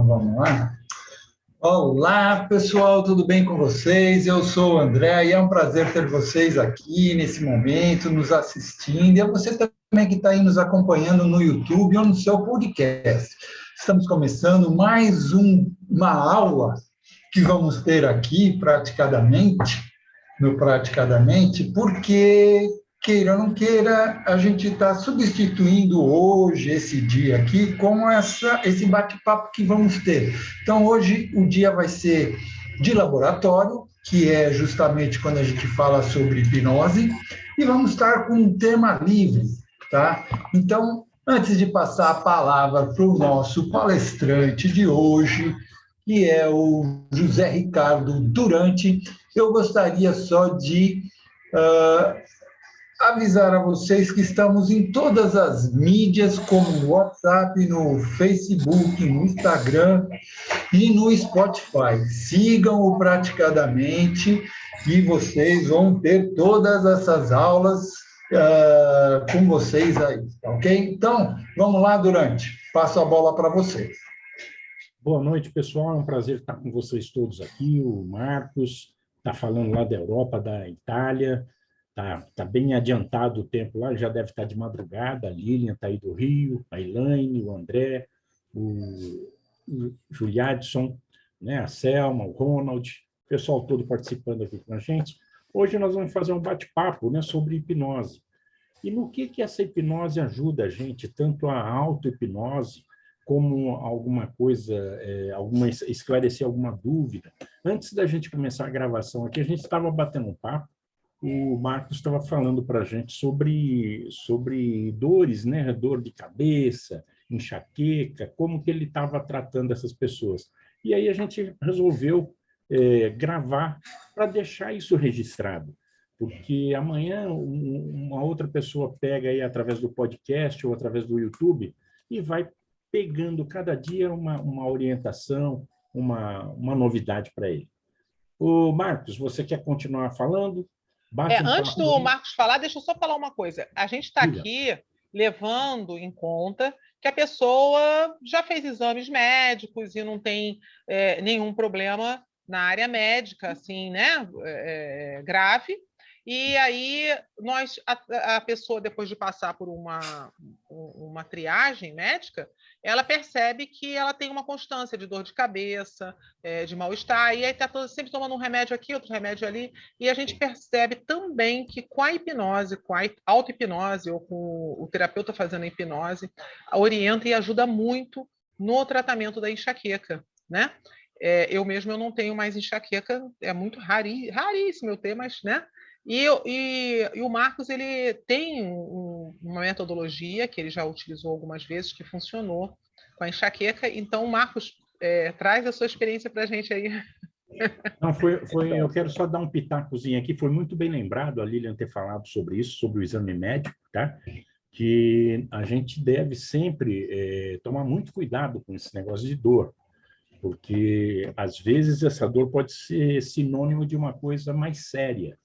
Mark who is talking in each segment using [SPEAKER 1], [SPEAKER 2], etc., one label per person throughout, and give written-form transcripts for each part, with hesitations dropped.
[SPEAKER 1] Então, vamos lá. Olá, pessoal, tudo bem com vocês? Eu sou o André e é um prazer ter vocês aqui nesse momento, nos assistindo. E a você também que está aí nos acompanhando no YouTube ou no seu podcast. Estamos começando mais uma aula que vamos ter aqui, praticadamente, porque, queira ou não queira, a gente está substituindo hoje, esse dia aqui, com esse bate-papo que vamos ter. Então, hoje o dia vai ser de laboratório, que é justamente quando a gente fala sobre hipnose, e vamos estar com um tema livre, tá? Então, antes de passar a palavra para o nosso palestrante de hoje, que é o José Ricardo Durante, eu gostaria só de avisar a vocês que estamos em todas as mídias, como no WhatsApp, no Facebook, no Instagram e no Spotify. Sigam o Praticadamente e vocês vão ter todas essas aulas com vocês aí, ok? Então, vamos lá, Durante. Passo a bola para vocês.
[SPEAKER 2] Boa noite, pessoal. É um prazer estar com vocês todos aqui. O Marcos está falando lá da Europa, da Itália. Tá bem adiantado o tempo lá, já deve estar de madrugada. A Lilian está aí do Rio, a Elaine, o André, o Juliadson, né, a Selma, o Ronald, o pessoal todo participando aqui com a gente. Hoje nós vamos fazer um bate-papo, né, sobre hipnose. E no que essa hipnose ajuda a gente, tanto a auto-hipnose, como alguma coisa, esclarecer alguma dúvida. Antes da gente começar a gravação aqui, a gente estava batendo um papo, o Marcos estava falando para a gente sobre dores, né? Dor de cabeça, enxaqueca, como que ele estava tratando essas pessoas. E aí a gente resolveu gravar para deixar isso registrado, porque amanhã uma outra pessoa pega aí através do podcast ou através do YouTube e vai pegando cada dia uma orientação, uma novidade para ele. O Marcos, você quer continuar falando?
[SPEAKER 3] Antes do Marcos falar, deixa eu só falar uma coisa. A gente está aqui levando em conta que a pessoa já fez exames médicos e não tem nenhum problema na área médica, assim, né, grave. E aí a pessoa, depois de passar por uma triagem médica, ela percebe que ela tem uma constância de dor de cabeça, de mal-estar, e aí está sempre tomando um remédio aqui, outro remédio ali, e a gente percebe também que com a hipnose, com a auto-hipnose, ou com o terapeuta fazendo a hipnose, orienta e ajuda muito no tratamento da enxaqueca, né? Eu mesmo não tenho mais enxaqueca, é muito raríssimo eu ter, mas, né? E o Marcos, ele tem uma metodologia que ele já utilizou algumas vezes, que funcionou com a enxaqueca. Então, Marcos, traz a sua experiência para a gente aí.
[SPEAKER 2] Não, eu quero só dar um pitacozinho aqui. Foi muito bem lembrado a Lilian ter falado sobre isso, sobre o exame médico, tá? Que a gente deve sempre tomar muito cuidado com esse negócio de dor, porque às vezes essa dor pode ser sinônimo de uma coisa mais séria.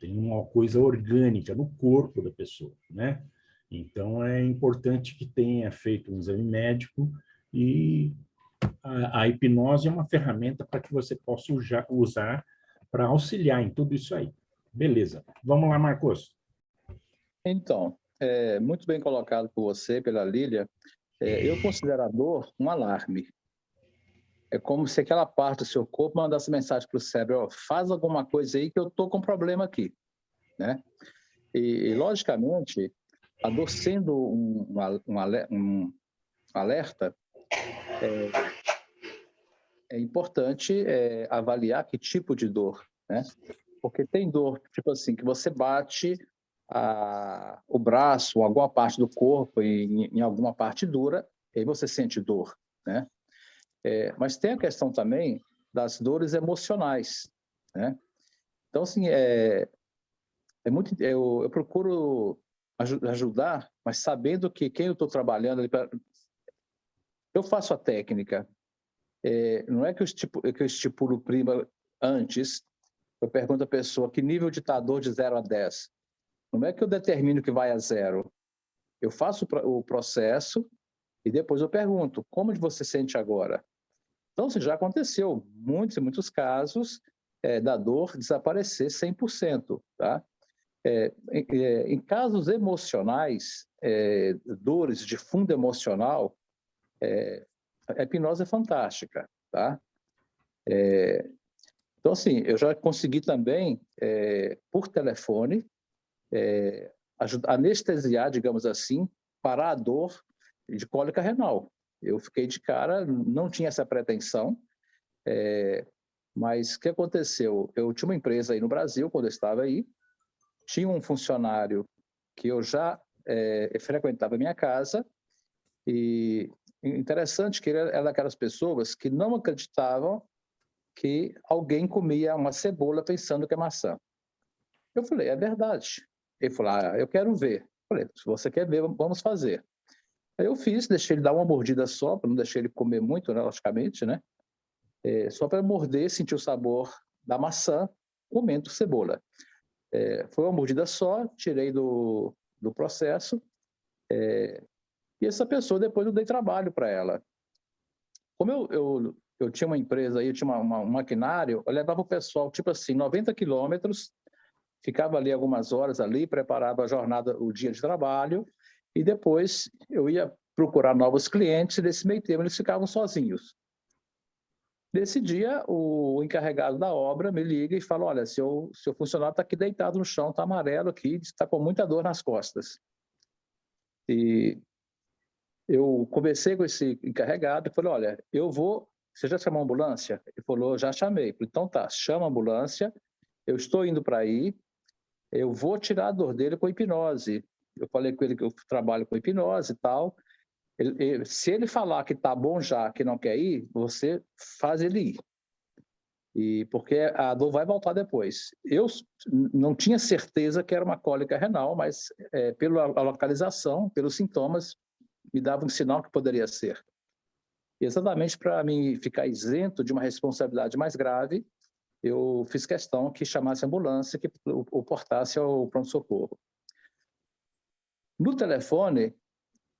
[SPEAKER 2] Tem uma coisa orgânica no corpo da pessoa, né? Então, é importante que tenha feito um exame médico e a hipnose é uma ferramenta para que você possa usar para auxiliar em tudo isso aí. Beleza. Vamos lá, Marcos.
[SPEAKER 4] Então, muito bem colocado por você, pela Lília. Eu considero a dor um alarme. É como se aquela parte do seu corpo mandasse mensagem para o cérebro: faz alguma coisa aí que eu estou com um problema aqui. Né? E, logicamente, a dor sendo um alerta, é importante avaliar que tipo de dor, né? Porque tem dor, tipo assim, que você bate o braço ou alguma parte do corpo em alguma parte dura, e aí você sente dor, né? Mas tem a questão também das dores emocionais, né? Então, assim, eu procuro ajudar, mas sabendo que quem eu estou trabalhando ali eu faço a técnica. Não é que eu estipulo o prima antes. Eu pergunto à pessoa que nível de dor de 0 a 10. Não é que eu determino que vai a 0. Eu faço o processo e depois eu pergunto: como você sente agora? Então, assim, já aconteceu muitos e muitos casos da dor desaparecer 100%, tá? Em casos emocionais, dores de fundo emocional, a hipnose é fantástica, tá? Então, assim, eu já consegui também, por telefone, anestesiar, digamos assim, parar a dor de cólica renal. Eu fiquei de cara, não tinha essa pretensão, mas o que aconteceu? Eu tinha uma empresa aí no Brasil, quando eu estava aí, tinha um funcionário que eu já frequentava a minha casa, e interessante que ele era daquelas pessoas que não acreditavam que alguém comia uma cebola pensando que é maçã. Eu falei, é verdade. Ele falou, eu quero ver. Eu falei, se você quer ver, vamos fazer. Aí eu fiz, deixei ele dar uma mordida só, para não deixar ele comer muito, né, logicamente, né? Só para morder, sentir o sabor da maçã, comendo cebola. Foi uma mordida só, tirei do processo, e essa pessoa, depois eu dei trabalho para ela. Como eu tinha uma empresa aí, eu tinha um maquinário, eu levava o pessoal, tipo assim, 90 quilômetros, ficava ali algumas horas ali, preparava a jornada, o dia de trabalho, e depois eu ia procurar novos clientes, e nesse meio tempo eles ficavam sozinhos. Nesse dia, o encarregado da obra me liga e fala, olha, seu funcionário está aqui deitado no chão, está amarelo aqui, está com muita dor nas costas. E eu conversei com esse encarregado e falei, olha, você já chamou a ambulância? Ele falou, já chamei. Falei, então tá, chama a ambulância, eu estou indo para aí, eu vou tirar a dor dele com hipnose. Eu falei com ele que eu trabalho com hipnose e tal. Se ele falar que tá bom já, que não quer ir, você faz ele ir. Porque a dor vai voltar depois. Eu não tinha certeza que era uma cólica renal, mas pela localização, pelos sintomas, me dava um sinal que poderia ser. E exatamente para mim ficar isento de uma responsabilidade mais grave, eu fiz questão que chamasse a ambulância, que o portasse ao pronto-socorro. No telefone,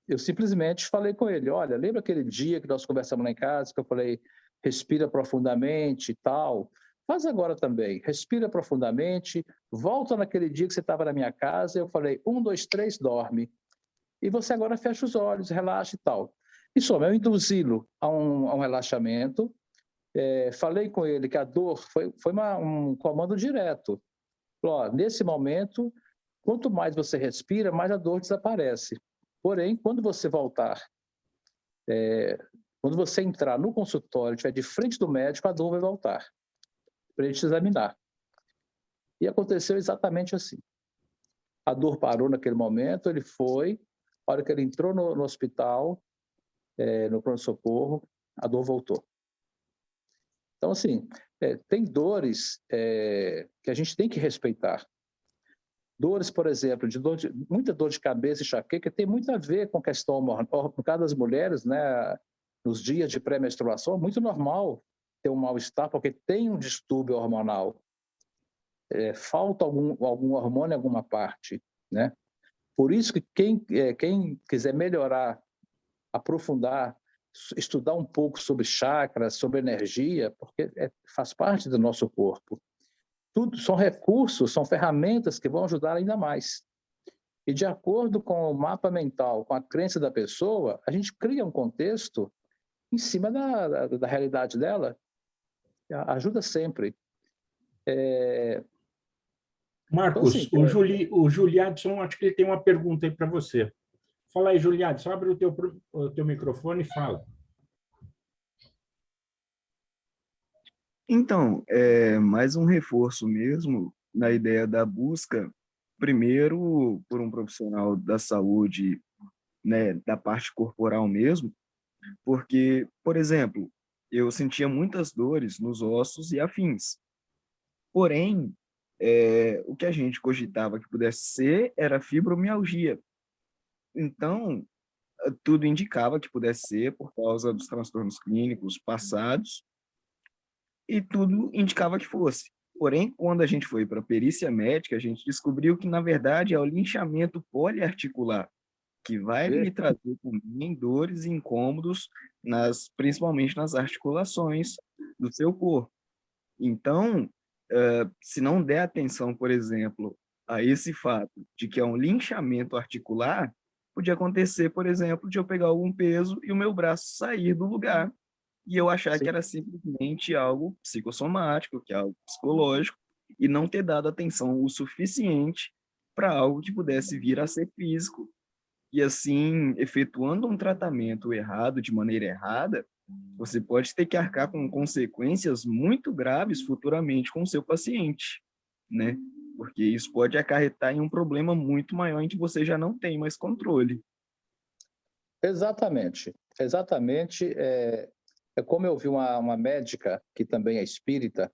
[SPEAKER 4] eu simplesmente falei com ele, olha, lembra aquele dia que nós conversamos lá em casa, que eu falei, respira profundamente e tal? Faz agora também, respira profundamente, volta naquele dia que você estava na minha casa, eu falei, 1, 2, 3, dorme. E você agora fecha os olhos, relaxa e tal. Em soma, eu induzi-lo a um relaxamento, falei com ele que a dor foi um comando direto. Falei, nesse momento, quanto mais você respira, mais a dor desaparece. Porém, quando você voltar, quando você entrar no consultório, estiver de frente do médico, a dor vai voltar, para ele te examinar. E aconteceu exatamente assim. A dor parou naquele momento, ele foi, a hora que ele entrou no hospital, no pronto-socorro, a dor voltou. Então, assim, tem dores que a gente tem que respeitar. Dores, por exemplo, muita dor de cabeça e enxaqueca tem muito a ver com a questão hormonal. No caso das mulheres, né, nos dias de pré-menstruação, é muito normal ter um mal-estar, porque tem um distúrbio hormonal. Falta algum hormônio em alguma parte, né? Por isso que quem quiser melhorar, aprofundar, estudar um pouco sobre chakras, sobre energia, porque faz parte do nosso corpo. Tudo são recursos, são ferramentas que vão ajudar ainda mais. E de acordo com o mapa mental, com a crença da pessoa, a gente cria um contexto em cima da realidade dela. Ajuda sempre.
[SPEAKER 2] Marcos,
[SPEAKER 4] então, assim,
[SPEAKER 2] o Juliadson, acho que ele tem uma pergunta aí para você. Fala aí, Juliadson, abre o teu microfone e fala.
[SPEAKER 5] Então, mais um reforço mesmo na ideia da busca, primeiro por um profissional da saúde, né, da parte corporal mesmo, porque, por exemplo, eu sentia muitas dores nos ossos e afins. Porém, o que a gente cogitava que pudesse ser era fibromialgia. Então, tudo indicava que pudesse ser por causa dos transtornos clínicos passados, e tudo indicava que fosse. Porém, quando a gente foi para a perícia médica, a gente descobriu que, na verdade, é o linchamento poliarticular. que vai lhe trazer também dores e incômodos, principalmente nas articulações do seu corpo. Então, se não der atenção, por exemplo, a esse fato de que é um linchamento articular, podia acontecer, por exemplo, de eu pegar algum peso e o meu braço sair do lugar e eu achar
[SPEAKER 4] Sim.
[SPEAKER 5] que era simplesmente algo psicossomático, que é algo psicológico, e não ter dado atenção o suficiente para algo que pudesse vir a ser físico. E assim, efetuando um tratamento errado, de maneira errada, você pode ter que arcar com consequências muito graves futuramente com o seu paciente, né? Porque isso pode acarretar em um problema muito maior em que você já não tem mais controle.
[SPEAKER 4] Exatamente. Exatamente. É como eu vi uma médica, que também é espírita,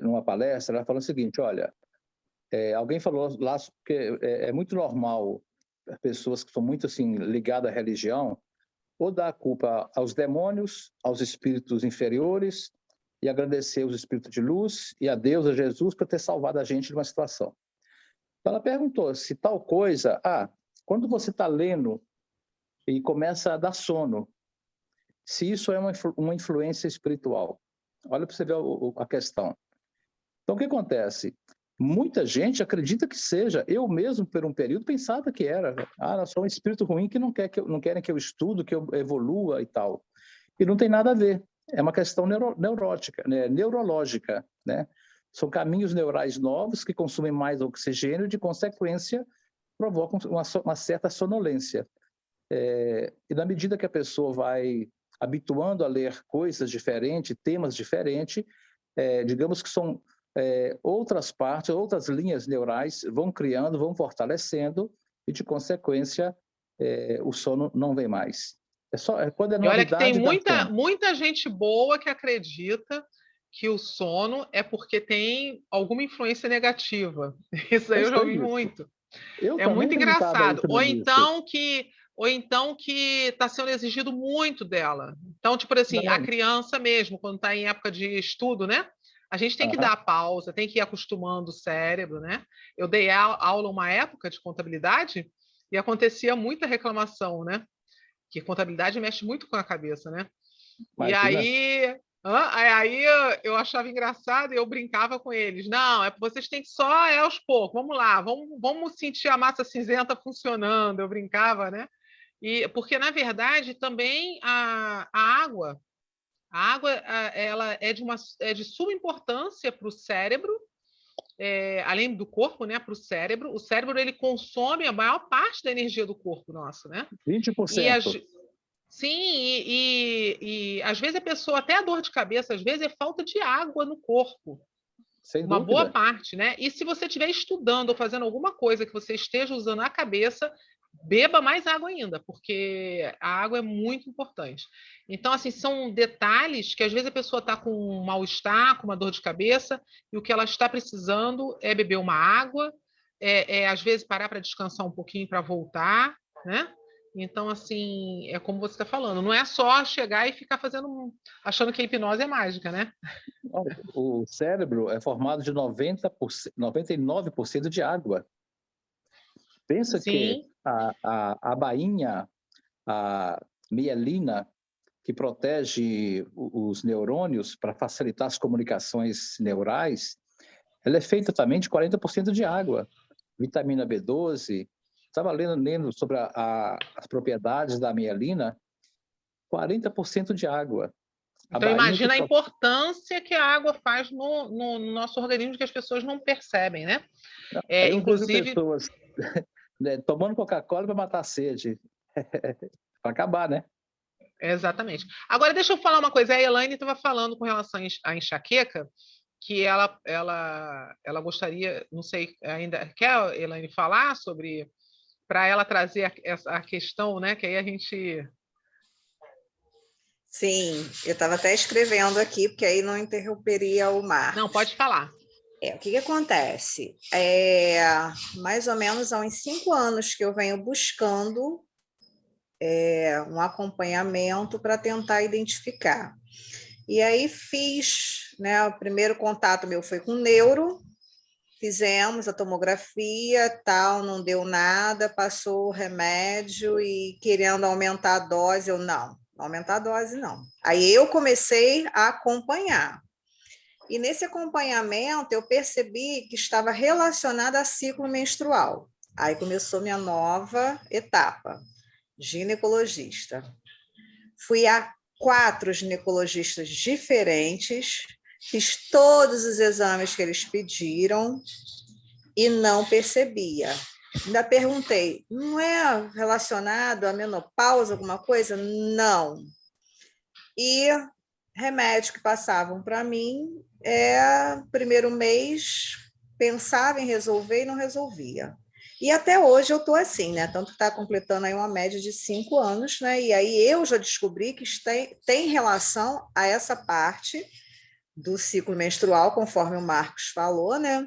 [SPEAKER 4] numa palestra, ela falou o seguinte, olha, alguém falou lá que é muito normal pessoas que são muito assim ligadas à religião ou dar a culpa aos demônios, aos espíritos inferiores e agradecer os espíritos de luz e a Deus, a Jesus, por ter salvado a gente de uma situação. Então ela perguntou se tal coisa, quando você está lendo e começa a dar sono, se isso é uma influência espiritual. Olha para você ver a questão. Então, o que acontece? Muita gente acredita que seja. Eu mesmo, por um período, pensava que era. Eu sou um espírito ruim que não querem que eu estudo, que eu evolua e tal. E não tem nada a ver. É uma questão neurótica, né? Neurológica, né? São caminhos neurais novos que consumem mais oxigênio e, de consequência, provocam uma certa sonolência. E na medida que a pessoa vai habituando a ler coisas diferentes, temas diferentes, digamos que são outras partes, outras linhas neurais vão criando, vão fortalecendo e, de consequência, o sono não vem mais. Quando é
[SPEAKER 3] E olha que tem
[SPEAKER 4] novidade, dá sono.
[SPEAKER 3] muita gente boa que acredita que o sono é porque tem alguma influência negativa. Isso aí eu já ouvi muito.
[SPEAKER 4] Eu
[SPEAKER 3] É
[SPEAKER 4] também
[SPEAKER 3] muito
[SPEAKER 4] acreditava
[SPEAKER 3] engraçado.
[SPEAKER 4] isso no início.
[SPEAKER 3] Ou então que está sendo exigido muito dela. Então, tipo assim, a
[SPEAKER 4] Não.
[SPEAKER 3] criança mesmo, quando está em época de estudo, né? A gente tem que dar a pausa, tem que ir acostumando o cérebro, né? Eu dei aula uma época de contabilidade e acontecia muita reclamação, né? Que contabilidade mexe muito com a cabeça, né? E
[SPEAKER 4] Imagina.
[SPEAKER 3] aí eu achava engraçado e eu brincava com eles. Não, vocês têm que só aos poucos. Vamos lá, vamos sentir a massa cinzenta funcionando. Eu brincava, né? E porque na verdade também a água ela é de suma importância para o cérebro, além do corpo, né? Para o cérebro. O cérebro ele consome a maior parte da energia do corpo nosso, né?
[SPEAKER 4] 20%.
[SPEAKER 3] Sim, e às vezes a pessoa, até a dor de cabeça, às vezes é falta de água no corpo.
[SPEAKER 4] Sem
[SPEAKER 3] Uma
[SPEAKER 4] dúvida.
[SPEAKER 3] boa parte, né? E se você estiver estudando ou fazendo alguma coisa que você esteja usando a cabeça, beba mais água ainda, porque a água é muito importante. Então, assim, são detalhes que às vezes a pessoa está com um mal-estar, com uma dor de cabeça, e o que ela está precisando é beber uma água, às vezes parar para descansar um pouquinho para voltar, né? Então, assim, é como você está falando, não é só chegar e ficar achando que a hipnose é mágica, né?
[SPEAKER 4] O cérebro é formado de 99% de água. Pensa
[SPEAKER 3] Sim.
[SPEAKER 4] Que a bainha, a mielina, que protege os neurônios para facilitar as comunicações neurais, ela é feita também de 40% de água. Vitamina B12. Estava lendo sobre as propriedades da mielina, 40% de água.
[SPEAKER 3] Então, imagina a importância que a água faz no nosso organismo que as pessoas não percebem, né?
[SPEAKER 4] Eu
[SPEAKER 3] inclusive
[SPEAKER 4] vejo pessoas tomando Coca-Cola para matar a sede. Para acabar, né?
[SPEAKER 3] Exatamente. Agora, deixa eu falar uma coisa. A Elaine estava falando com relação à enxaqueca, que ela gostaria, não sei, ainda quer, Elaine, falar sobre, para ela trazer a questão, né? Que aí a gente...
[SPEAKER 6] Sim, eu estava até escrevendo aqui, porque aí não interromperia o Marcos.
[SPEAKER 3] Não, pode falar.
[SPEAKER 6] O que acontece? Mais ou menos há uns 5 anos que eu venho buscando um acompanhamento para tentar identificar. E aí fiz, né, o primeiro contato meu foi com neuro, Fizemos a tomografia, tal, não deu nada, passou o remédio e querendo aumentar a dose, eu não aumentar a dose não. Aí eu comecei a acompanhar. E nesse acompanhamento eu percebi que estava relacionada a ciclo menstrual. Aí começou minha nova etapa, ginecologista. Fui a 4 ginecologistas diferentes, fiz todos os exames que eles pediram e não percebia. Ainda perguntei, não é relacionado à menopausa, alguma coisa? Não. E remédio que passavam para mim, primeiro mês, pensava em resolver e não resolvia. E até hoje eu estou assim, né? Tanto que está completando aí uma média de 5 anos, né? E aí eu já descobri que tem relação a essa parte do ciclo menstrual, conforme o Marcos falou, né?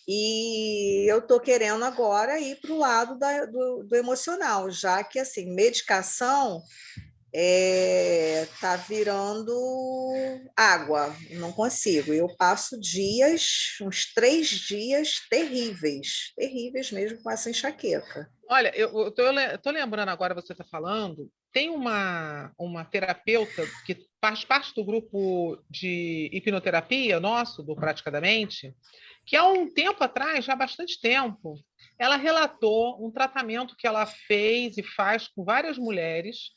[SPEAKER 6] E eu estou querendo agora ir para o lado do emocional, já que, assim, medicação tá virando água, não consigo. Eu passo dias, uns 3 dias terríveis, terríveis mesmo com essa enxaqueca.
[SPEAKER 3] Olha, eu tô lembrando agora, você está falando, tem uma terapeuta que faz parte do grupo de hipnoterapia nosso, do Praticadamente, que há um tempo atrás, já há bastante tempo, ela relatou um tratamento que ela fez e faz com várias mulheres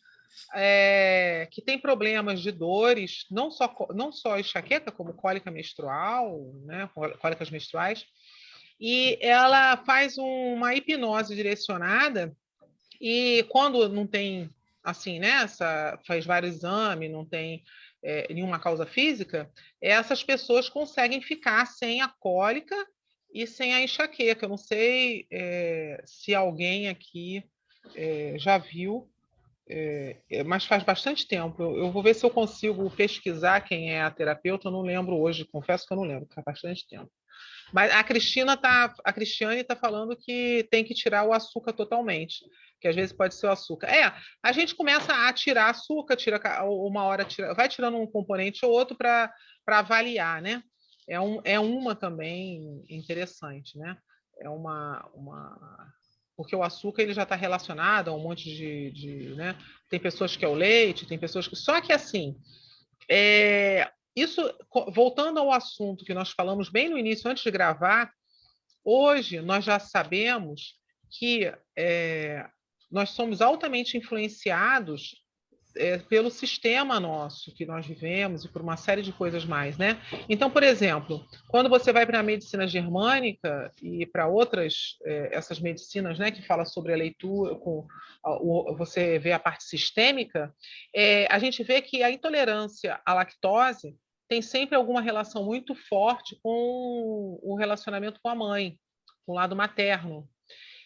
[SPEAKER 3] que têm problemas de dores, não só enxaqueca, como cólica menstrual, né, cólicas menstruais, e ela faz uma hipnose direcionada e quando não tem, assim, né, faz vários exames, não tem nenhuma causa física, essas pessoas conseguem ficar sem a cólica e sem a enxaqueca. Eu não sei se alguém aqui já viu, mas faz bastante tempo. Eu vou ver se eu consigo pesquisar quem é a terapeuta, eu não lembro hoje, confesso que eu não lembro, faz bastante tempo. Mas a Cristiane está falando que tem que tirar o açúcar totalmente, que às vezes pode ser o açúcar. A gente começa a tirar açúcar, uma hora vai tirando um componente ou outro para avaliar, né? É uma também interessante, né? Porque o açúcar ele já está relacionado a um monte né? Tem pessoas que é o leite, tem pessoas que. Só que assim, isso, voltando ao assunto que nós falamos bem no início, antes de gravar, hoje nós já sabemos que nós somos altamente influenciados pelo sistema nosso que nós vivemos e por uma série de coisas mais, né? Então, por exemplo, quando você vai para a medicina germânica e para outras essas medicinas, né, que fala sobre a leitura, você vê a parte sistêmica, a gente vê que a intolerância à lactose tem sempre alguma relação muito forte com o relacionamento com a mãe, com o lado materno.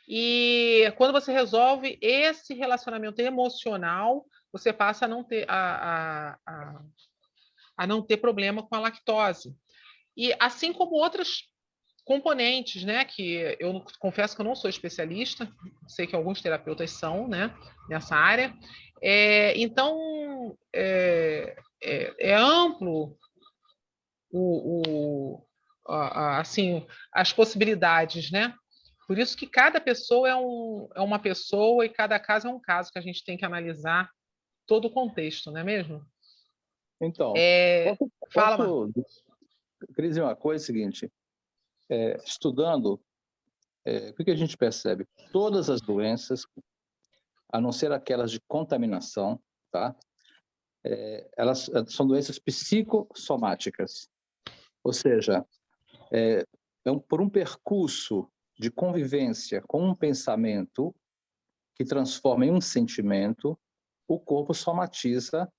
[SPEAKER 3] E quando você resolve esse relacionamento emocional, você passa a não ter, a não ter problema com a lactose. E assim como outras componentes, né, que eu confesso que eu não sou especialista, sei que alguns terapeutas são, né, nessa área. Então, é amplo assim, as possibilidades, né? Por isso que cada pessoa é uma pessoa e cada caso é um caso que a gente tem que analisar todo o contexto, não é mesmo?
[SPEAKER 4] Então,
[SPEAKER 3] Fala, Marcos.
[SPEAKER 4] Queria dizer uma coisa, seguinte, estudando, o que a gente percebe? Todas as doenças, a não ser aquelas de contaminação, tá? Elas são doenças psicossomáticas, ou seja, por um percurso de convivência com um pensamento que transforma em um sentimento, o corpo somatiza,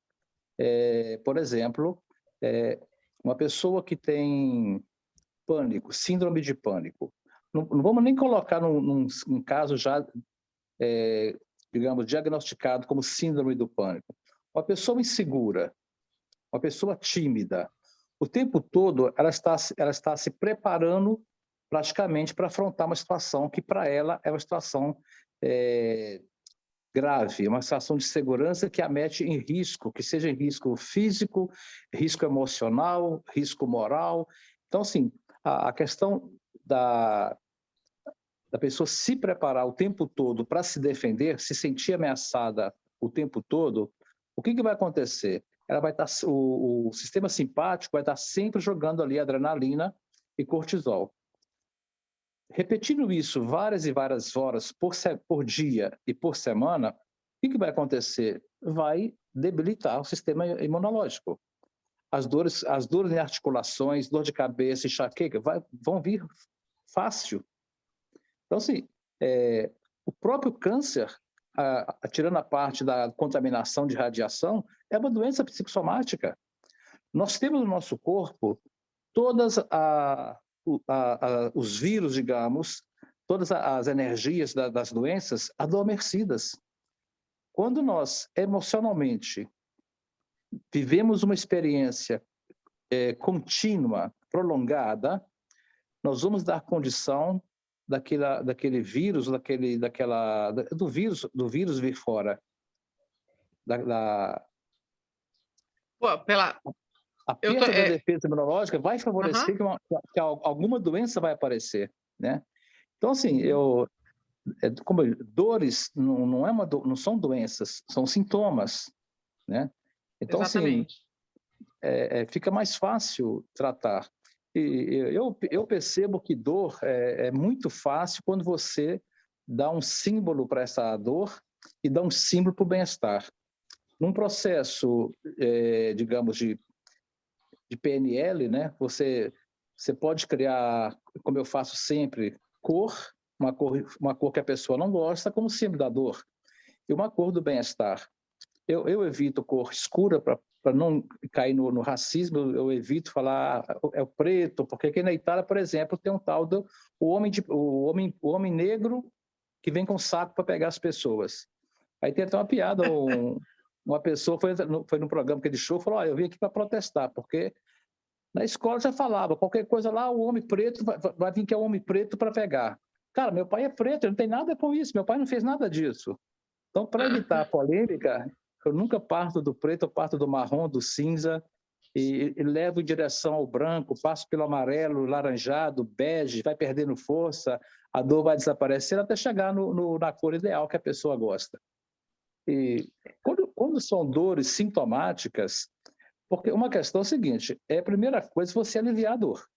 [SPEAKER 4] por exemplo, uma pessoa que tem pânico, síndrome de pânico. Não vamos nem colocar num caso já, digamos, diagnosticado como síndrome do pânico. Uma pessoa insegura, uma pessoa tímida, o tempo todo ela está se preparando praticamente para afrontar uma situação que para ela é uma situação grave, uma situação de segurança que a mete em risco, que seja em risco físico, risco emocional, risco moral. Então, assim, a questão da pessoa se preparar o tempo todo para se defender, se sentir ameaçada o tempo todo, o que vai acontecer? Ela vai estar, o sistema simpático vai estar sempre jogando ali adrenalina e cortisol. Repetindo isso várias e várias horas por dia e por semana, o que vai acontecer? Vai debilitar o sistema imunológico. As dores em articulações, dor de cabeça, enxaqueca, vão vir fácil. Então, assim, o próprio câncer, tirando a parte da contaminação de radiação, é uma doença psicossomática. Nós temos no nosso corpo todas os vírus, digamos, todas as energias das doenças adormecidas. Quando nós, emocionalmente, vivemos uma experiência contínua, prolongada, nós vamos dar condição daquele vírus, do vírus vir fora.
[SPEAKER 3] Pô,
[SPEAKER 4] A perda da defesa imunológica vai favorecer que alguma doença vai aparecer, né? Então, assim, dores não são doenças, são sintomas, né? Então,
[SPEAKER 3] exatamente.
[SPEAKER 4] assim, fica mais fácil tratar. E eu percebo que dor é muito fácil quando você dá um símbolo para essa dor e dá um símbolo para o bem-estar. Num processo, digamos, de PNL, né? Você pode criar, como eu faço sempre, uma cor que a pessoa não gosta, como símbolo da dor, e uma cor do bem-estar. Eu evito cor escura para não cair no racismo, eu evito falar é o preto, porque aqui na Itália, por exemplo, tem um tal do o homem negro que vem com saco para pegar as pessoas. Aí tem até uma piada, uma pessoa foi no programa que ele show, falou, eu vim aqui para protestar, porque na escola já falava, qualquer coisa lá, o homem preto vai vir que é o homem preto para pegar. Cara, meu pai é preto, ele não tem nada com isso, meu pai não fez nada disso. Então, para evitar a polêmica, eu nunca parto do preto, eu parto do marrom, do cinza, e levo em direção ao branco, passo pelo amarelo, laranjado, bege, vai perdendo força, a dor vai desaparecendo até chegar na cor ideal que a pessoa gosta. E quando são dores sintomáticas, porque uma questão é a seguinte, a primeira coisa é você aliviar a dor.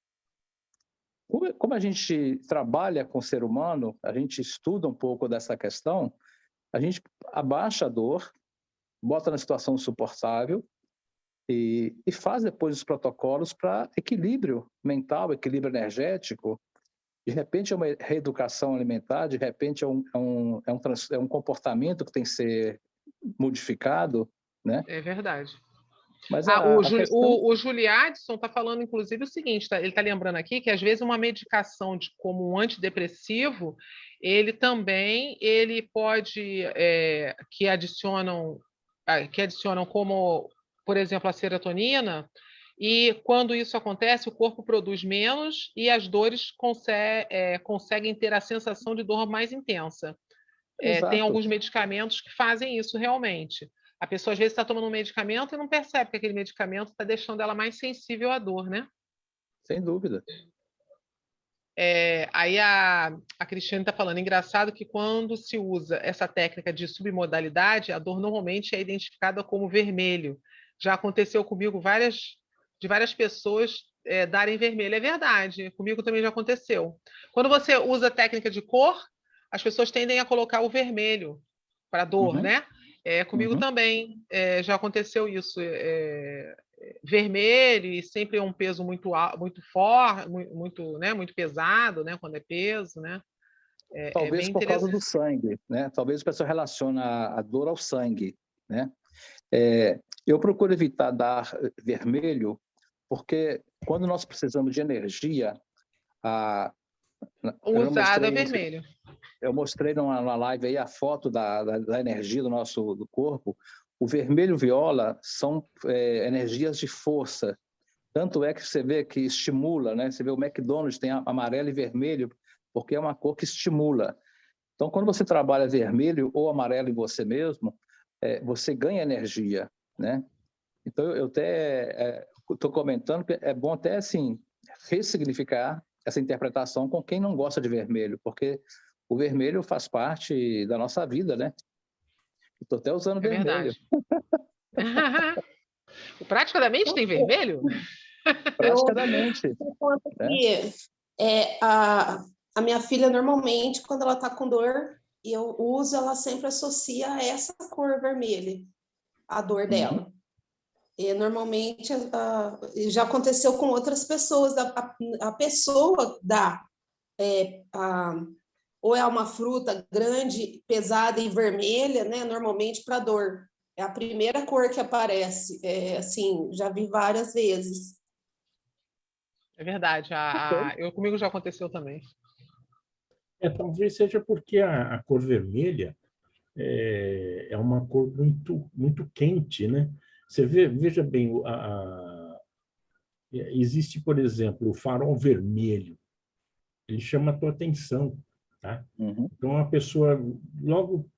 [SPEAKER 4] Como a gente trabalha com o ser humano, a gente estuda um pouco dessa questão, a gente abaixa a dor, bota na situação suportável e faz depois os protocolos para equilíbrio mental, equilíbrio energético. De repente é uma reeducação alimentar, de repente é um comportamento que tem que ser modificado, né?
[SPEAKER 3] É verdade.
[SPEAKER 4] Mas
[SPEAKER 3] o Juliadson está falando, inclusive, o seguinte, ele está lembrando aqui que, às vezes, uma medicação como um antidepressivo, ele pode, que adicionam como, por exemplo, a serotonina, e quando isso acontece, o corpo produz menos e as dores conseguem ter a sensação de dor mais intensa. Tem alguns medicamentos que fazem isso realmente. A pessoa, às vezes, está tomando um medicamento e não percebe que aquele medicamento está deixando ela mais sensível à dor, né?
[SPEAKER 4] Sem dúvida.
[SPEAKER 3] Aí a Cristiane está falando, engraçado que quando se usa essa técnica de submodalidade, a dor normalmente é identificada como vermelho. Já aconteceu comigo de várias pessoas darem vermelho. É verdade, comigo também já aconteceu. Quando você usa a técnica de cor, as pessoas tendem a colocar o vermelho para dor, né? Comigo também já aconteceu isso. Vermelho e sempre é um peso muito forte, muito pesado, né? Quando é peso, né?
[SPEAKER 4] Talvez por causa do sangue, né? Talvez a pessoa relacione a dor ao sangue, né? Eu procuro evitar dar vermelho porque quando nós precisamos de energia,
[SPEAKER 3] o usado é vermelho.
[SPEAKER 4] Eu mostrei numa live aí a foto da energia do corpo. O vermelho e viola são energias de força. Tanto é que você vê que estimula, né? Você vê o McDonald's tem amarelo e vermelho, porque é uma cor que estimula. Então, quando você trabalha vermelho ou amarelo em você mesmo, você ganha energia, né? Então, eu até estou comentando que é bom até, assim, ressignificar essa interpretação com quem não gosta de vermelho, porque o vermelho faz parte da nossa vida, né? Estou até usando vermelho.
[SPEAKER 3] Verdade. O Praticamente tem vermelho?
[SPEAKER 4] Praticamente.
[SPEAKER 7] Eu conto que a minha filha, normalmente, quando ela está com dor, e eu uso, ela sempre associa a essa cor vermelha, a dor dela. E normalmente já aconteceu com outras pessoas, a pessoa dá ou é uma fruta grande, pesada e vermelha, né? Normalmente para dor. É a primeira cor que aparece. Assim, já vi várias vezes.
[SPEAKER 3] É verdade. Comigo já aconteceu também.
[SPEAKER 2] Talvez seja porque a cor vermelha é uma cor muito, muito quente, né? Você veja bem, existe, por exemplo, o farol vermelho. Ele chama a tua atenção, tá? Então, a pessoa, logo,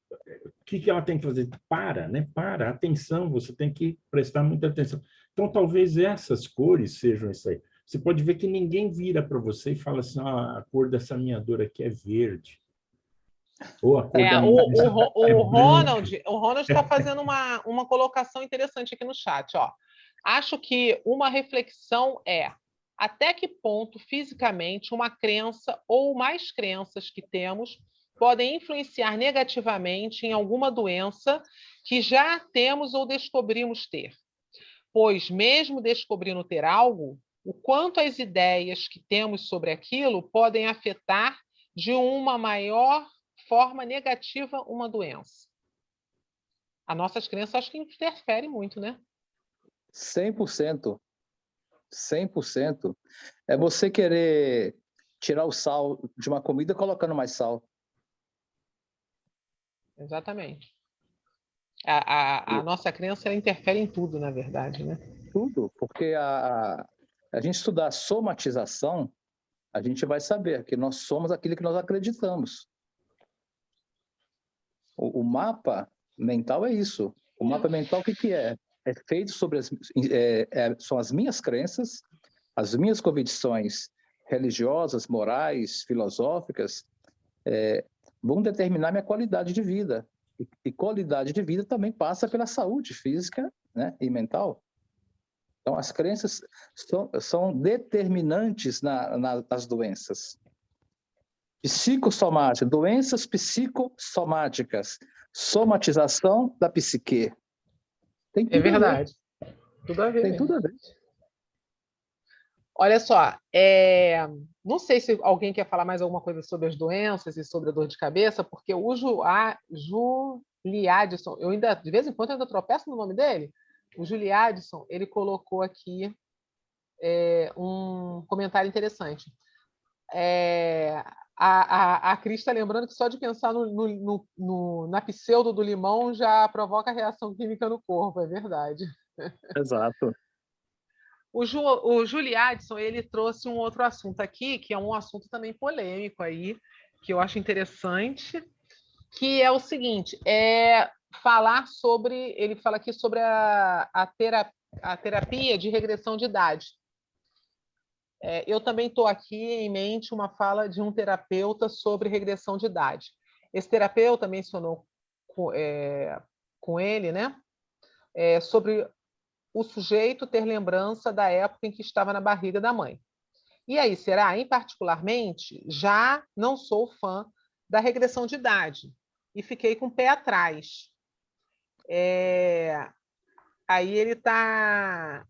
[SPEAKER 2] o que ela tem que fazer? Para, né? Para, atenção, você tem que prestar muita atenção. Então, talvez essas cores sejam isso aí. Você pode ver que ninguém vira para você e fala assim, a cor dessa minha dor aqui é verde. Ou a cor da minha
[SPEAKER 3] o Ronald está fazendo uma colocação interessante aqui no chat. Ó. Acho que uma reflexão é até que ponto, fisicamente, uma crença ou mais crenças que temos podem influenciar negativamente em alguma doença que já temos ou descobrimos ter. Pois, mesmo descobrindo ter algo, o quanto as ideias que temos sobre aquilo podem afetar de uma maior forma negativa uma doença. As nossas crenças acho que interferem muito, né?
[SPEAKER 4] 100%. 100%. É você querer tirar o sal de uma comida colocando mais sal.
[SPEAKER 3] Exatamente. A nossa crença ela interfere em tudo, na verdade, né?
[SPEAKER 4] Tudo, porque a gente estudar a somatização, a gente vai saber que nós somos aquilo que nós acreditamos. O mapa mental é isso. O mapa mental, o que é? É feito sobre são as minhas crenças, as minhas convicções religiosas, morais, filosóficas, vão determinar minha qualidade de vida. E qualidade de vida também passa pela saúde física, né, e mental. Então, as crenças são determinantes nas doenças. Psicossomática, doenças psicossomáticas, somatização da psique. Tem tudo
[SPEAKER 3] verdade. Tudo a ver.
[SPEAKER 4] Tem tudo a ver.
[SPEAKER 3] Olha só, não sei se alguém quer falar mais alguma coisa sobre as doenças e sobre a dor de cabeça, porque o Juliadson, eu ainda, de vez em quando, eu ainda tropeço no nome dele. O Juliadson, ele colocou aqui um comentário interessante. A Cris está lembrando que só de pensar na pseudo do limão já provoca reação química no corpo, é verdade.
[SPEAKER 4] Exato.
[SPEAKER 3] O Juliadson, ele trouxe um outro assunto aqui, que é um assunto também polêmico aí, que eu acho interessante, que é o seguinte, falar sobre, ele fala aqui sobre a terapia de regressão de idade. Eu também estou aqui em mente uma fala de um terapeuta sobre regressão de idade. Esse terapeuta mencionou com ele, né, sobre o sujeito ter lembrança da época em que estava na barriga da mãe. E aí, particularmente, já não sou fã da regressão de idade e fiquei com o pé atrás. Aí ele está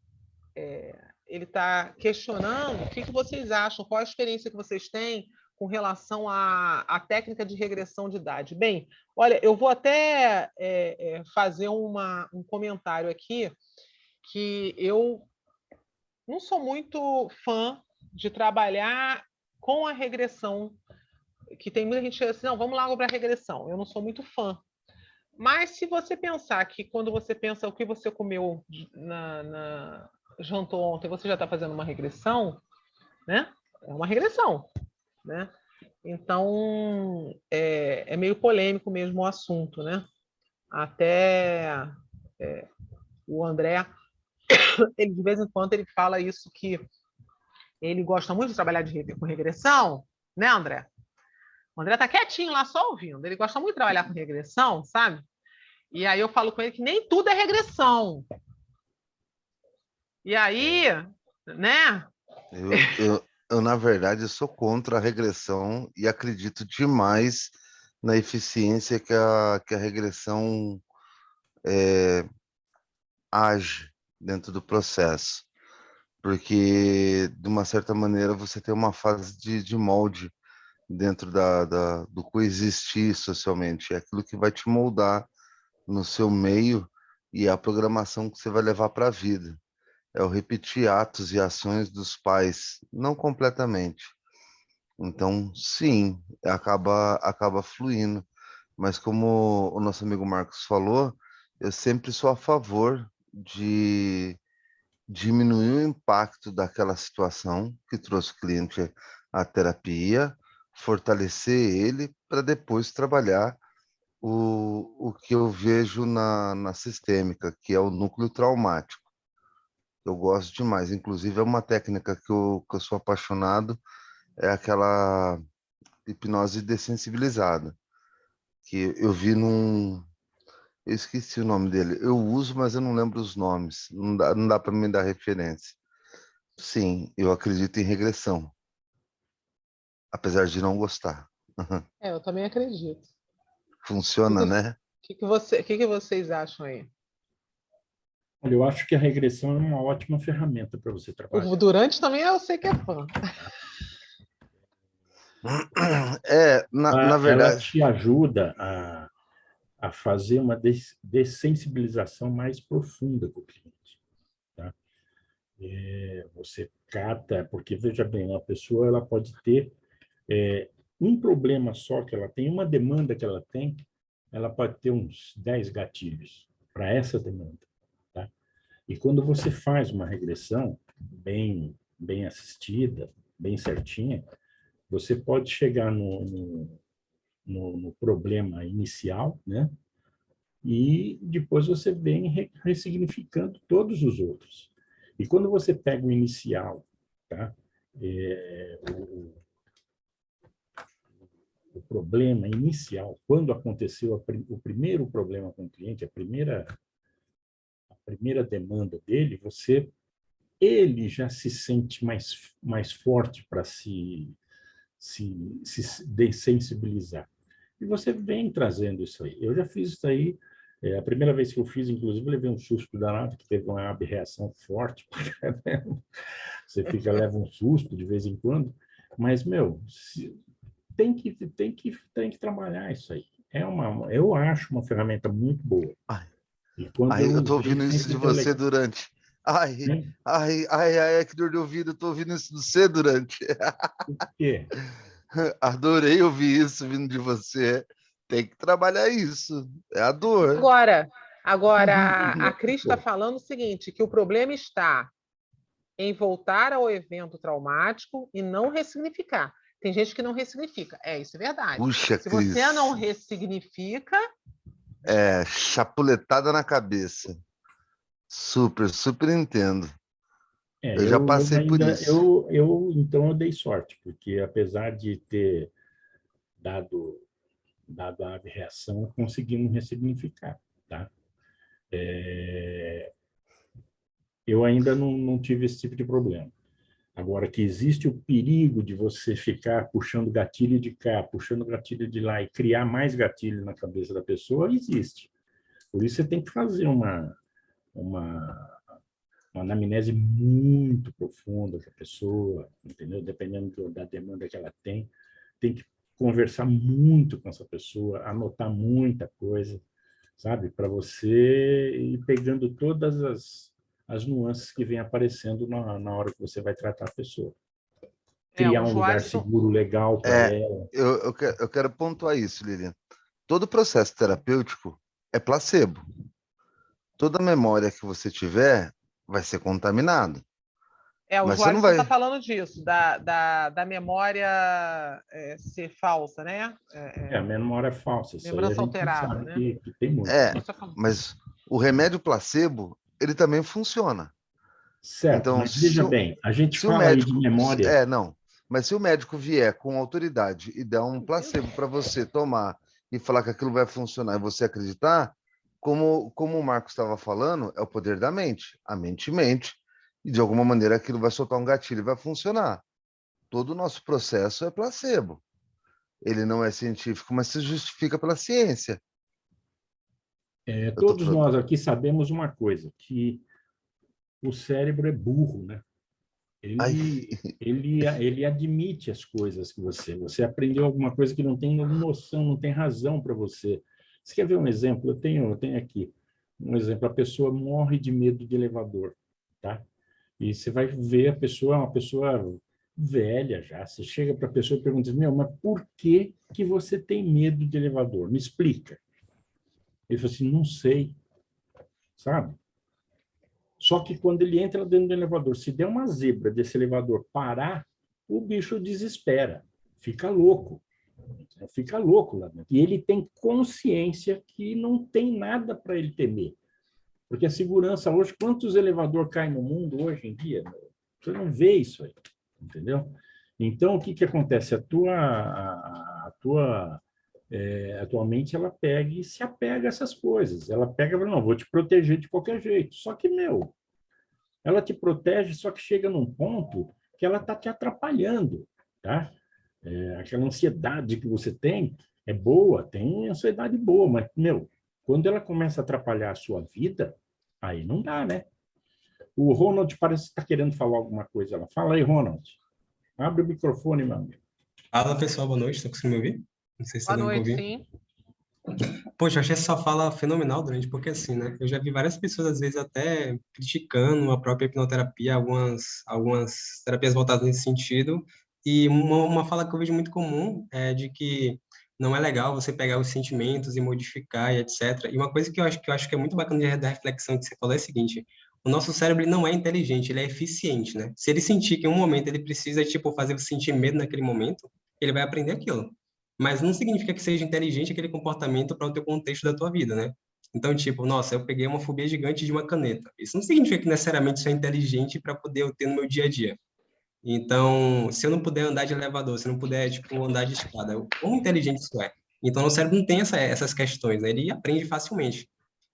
[SPEAKER 3] questionando o que vocês acham, qual a experiência que vocês têm com relação à técnica de regressão de idade. Bem, olha, eu vou até fazer um comentário aqui, que eu não sou muito fã de trabalhar com a regressão, que tem muita gente que diz assim, não, vamos lá para a regressão. Eu não sou muito fã. Mas se você pensar que quando você pensa o que você comeu jantou ontem, você já está fazendo uma regressão, né? É uma regressão, né? Então, é meio polêmico mesmo o assunto, né? Até o André, ele de vez em quando ele fala isso, que ele gosta muito de trabalhar com regressão, né, André? O André tá quietinho lá, só ouvindo. Ele gosta muito de trabalhar com regressão, sabe? E aí eu falo com ele que nem tudo é regressão. E aí, né?
[SPEAKER 8] Na verdade, sou contra a regressão e acredito demais na eficiência que a regressão age dentro do processo. Porque, de uma certa maneira, você tem uma fase de molde dentro do coexistir socialmente. É aquilo que vai te moldar no seu meio e a programação que você vai levar para a vida. É o repetir atos e ações dos pais, não completamente. Então, sim, acaba fluindo. Mas como o nosso amigo Marcos falou, eu sempre sou a favor de diminuir o impacto daquela situação que trouxe o cliente à terapia, fortalecer ele para depois trabalhar o que eu vejo na sistêmica, que é o núcleo traumático. Eu gosto demais. Inclusive, é uma técnica que eu sou apaixonado, é aquela hipnose dessensibilizada, que eu vi num... Eu esqueci o nome dele. Eu uso, mas eu não lembro os nomes. Não dá para me dar referência. Sim, eu acredito em regressão, apesar de não gostar.
[SPEAKER 3] Eu também acredito.
[SPEAKER 8] Funciona, né?
[SPEAKER 3] O que vocês acham aí?
[SPEAKER 2] Olha, eu acho que a regressão é uma ótima ferramenta para você trabalhar.
[SPEAKER 3] O Durante também eu sei que é fã.
[SPEAKER 8] Na
[SPEAKER 2] Ela
[SPEAKER 8] verdade...
[SPEAKER 2] te ajuda a fazer uma dessensibilização mais profunda com o cliente. Tá? Você cata, porque, veja bem, uma pessoa ela pode ter um problema só que ela tem, uma demanda que ela tem, ela pode ter uns 10 gatilhos para essa demanda. Tá? E quando você faz uma regressão bem assistida, bem certinha, você pode chegar no problema inicial, né? E depois você vem ressignificando todos os outros. E quando você pega o inicial, tá? O problema inicial, quando aconteceu o primeiro problema com o cliente, a primeira demanda dele, ele já se sente mais forte para se dessensibilizar. E você vem trazendo isso aí. Eu já fiz isso aí. A primeira vez que eu fiz, inclusive, eu levei um susto danado, que teve uma reação forte. Você leva um susto de vez em quando. Mas, tem que trabalhar isso aí. Eu acho uma ferramenta muito boa.
[SPEAKER 8] Eu estou ouvindo isso de você, Durante. Que dor de ouvido, eu estou ouvindo isso de você, Durante.
[SPEAKER 2] Por quê?
[SPEAKER 8] Adorei ouvir isso vindo de você. Tem que trabalhar isso. É a dor.
[SPEAKER 3] Agora a Cris está falando o seguinte, que o problema está em voltar ao evento traumático e não ressignificar. Tem gente que não ressignifica. Isso é verdade.
[SPEAKER 8] Puxa,
[SPEAKER 3] Se
[SPEAKER 8] Cris.
[SPEAKER 3] você não ressignifica...
[SPEAKER 8] chapuletada na cabeça. Super entendo. Eu já passei por isso.
[SPEAKER 2] Então eu dei sorte, porque apesar de ter dado a reação, eu consegui não ressignificar. Tá? Eu ainda não tive esse tipo de problema. Agora, que existe o perigo de você ficar puxando gatilho de cá, puxando gatilho de lá e criar mais gatilho na cabeça da pessoa, existe. Por isso você tem que fazer uma anamnese muito profunda com a pessoa, entendeu? Dependendo da demanda que ela tem que conversar muito com essa pessoa, anotar muita coisa, sabe? Para você ir pegando todas as nuances que vêm aparecendo na hora que você vai tratar a pessoa. Criar um lugar seguro, legal para ela.
[SPEAKER 8] Eu quero pontuar isso, Lilian. Todo processo terapêutico é placebo. Toda memória que você tiver vai ser contaminada.
[SPEAKER 3] O Joalisson está falando disso, da memória ser falsa, né?
[SPEAKER 2] A memória é falsa.
[SPEAKER 3] Lembrança alterada, né?
[SPEAKER 2] Que tem muito.
[SPEAKER 8] Mas o remédio placebo, ele também funciona.
[SPEAKER 2] Certo,
[SPEAKER 8] Então,
[SPEAKER 2] mas veja bem, a gente
[SPEAKER 8] se o
[SPEAKER 2] fala aí de
[SPEAKER 8] médico...
[SPEAKER 2] memória.
[SPEAKER 8] Não. Mas se o médico vier com autoridade e der um placebo para você tomar e falar que aquilo vai funcionar e você acreditar, como o Marcos estava falando, é o poder da mente. A mente mente e, de alguma maneira, aquilo vai soltar um gatilho e vai funcionar. Todo o nosso processo é placebo. Ele não é científico, mas se justifica pela ciência.
[SPEAKER 2] Todos nós aqui sabemos uma coisa, que o cérebro é burro, né? Ele admite as coisas que você aprendeu alguma coisa que não tem noção, não tem razão para você. Você quer ver um exemplo? Eu tenho aqui um exemplo. A pessoa morre de medo de elevador, tá? E você vai ver a pessoa, é uma pessoa velha já. Você chega para a pessoa e pergunta: meu, mas por que que você tem medo de elevador? Me explica. Ele falou assim: não sei, sabe? Só que quando ele entra dentro do elevador, se der uma zebra desse elevador parar, o bicho desespera, fica louco lá dentro. E ele tem consciência que não tem nada para ele temer. Porque a segurança hoje, quantos elevadores caem no mundo hoje em dia? Você não vê isso aí, entendeu? Então, o que que acontece? A tua mente, ela pega e se apega a essas coisas. Ela pega e fala: não, vou te proteger de qualquer jeito. Só que, ela te protege, só que chega num ponto que ela está te atrapalhando, tá? Aquela ansiedade que você tem é boa, tem ansiedade boa, mas, quando ela começa a atrapalhar a sua vida, aí não dá, né? O Ronald parece que está querendo falar alguma coisa. Fala aí, Ronald. Abre o microfone, meu amigo.
[SPEAKER 9] Fala pessoal, boa noite, estão conseguindo me ouvir? Não sei se está
[SPEAKER 3] Boa
[SPEAKER 9] dando para
[SPEAKER 3] noite,
[SPEAKER 9] ouvir.
[SPEAKER 3] sim.
[SPEAKER 9] Poxa, eu achei essa fala fenomenal, durante, porque assim, né? Eu já vi várias pessoas, às vezes, até criticando a própria hipnoterapia, algumas terapias voltadas nesse sentido. E uma fala que eu vejo muito comum é de que não é legal você pegar os sentimentos e modificar e etc. E uma coisa que eu acho que é muito bacana da reflexão que você falou é a seguinte: o nosso cérebro ele não é inteligente, ele é eficiente, né? Se ele sentir que em um momento ele precisa, tipo, fazer você sentir medo naquele momento, ele vai aprender aquilo. Mas não significa que seja inteligente aquele comportamento para o teu contexto da tua vida, né? Então, tipo, nossa, eu peguei uma fobia gigante de uma caneta. Isso não significa que necessariamente isso é inteligente para poder eu ter no meu dia a dia. Então, se eu não puder andar de elevador, se eu não puder, tipo, andar de escada, como inteligente isso é? Então, o cérebro não tem essas questões, né? Ele aprende facilmente.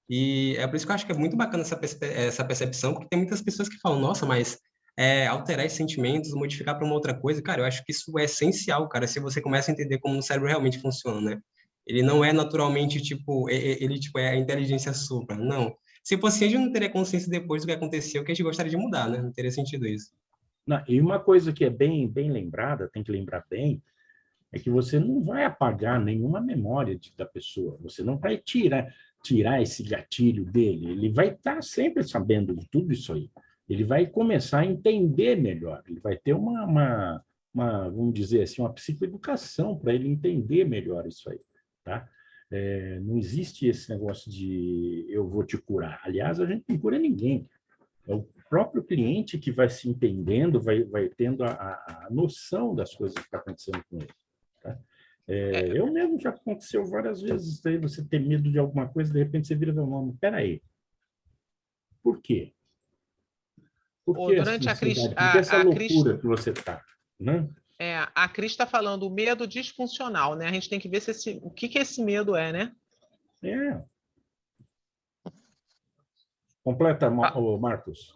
[SPEAKER 9] E é por isso que eu acho que é muito bacana essa percepção, porque tem muitas pessoas que falam: nossa, mas alterar esses sentimentos, modificar para uma outra coisa, cara, eu acho que isso é essencial, cara, se você começa a entender como o cérebro realmente funciona, né? Ele não é naturalmente, tipo, ele, tipo, é a inteligência supra, não. Se fosse, a gente não teria consciência depois do que aconteceu, que a gente gostaria de mudar, né? Não teria sentido isso.
[SPEAKER 2] Não, e uma coisa que é bem, bem lembrada, tem que lembrar bem, é que você não vai apagar nenhuma memória da pessoa. Você não vai tirar esse gatilho dele. Ele vai estar sempre sabendo de tudo isso aí. Ele vai começar a entender melhor. Ele vai ter vamos dizer assim, uma psicoeducação para ele entender melhor isso aí, tá? Não existe esse negócio de eu vou te curar. Aliás, a gente não cura ninguém. É o próprio cliente que vai se entendendo, vai tendo a noção das coisas que estão acontecendo com ele. Tá? Eu mesmo já aconteceu várias vezes, daí você ter medo de alguma coisa, de repente você vira meu nome. Espera aí. Por quê? Por que essa
[SPEAKER 3] Durante
[SPEAKER 2] ansiedade? Por que essa loucura que você está? Né?
[SPEAKER 3] A Cris está falando o medo disfuncional, né? A gente tem que ver o que esse medo é, né?
[SPEAKER 2] Completa, Marcos.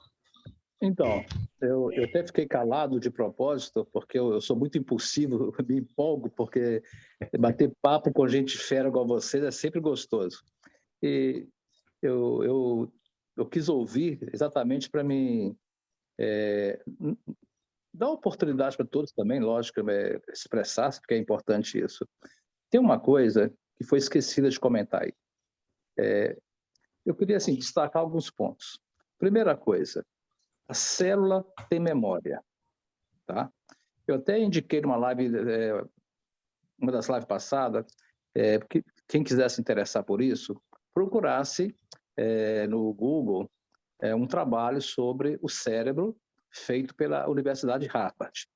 [SPEAKER 4] Então, eu até fiquei calado de propósito, porque eu sou muito impulsivo, eu me empolgo, porque bater papo com gente fera igual vocês é sempre gostoso. E eu quis ouvir exatamente para me dar oportunidade para todos também, lógico, expressar, porque é importante isso. Tem uma coisa que foi esquecida de comentar aí. Eu queria, assim, destacar alguns pontos. Primeira coisa, a célula tem memória, tá? Eu até indiquei numa live, uma das lives passadas, que quem quisesse se interessar por isso, procurasse no Google um trabalho sobre o cérebro feito pela Universidade de Harvard.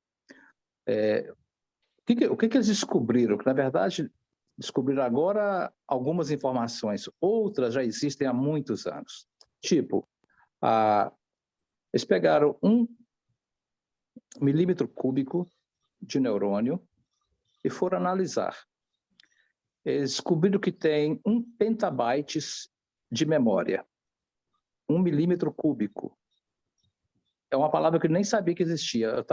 [SPEAKER 4] O que eles descobriram? Que, na verdade, descobriram agora algumas informações, outras já existem há muitos anos. Tipo, Eles pegaram 1 milímetro cúbico de neurônio e foram analisar. Eles descobriram que tem 1 petabytes de memória. 1 milímetro cúbico. É uma palavra que eu nem sabia que existia.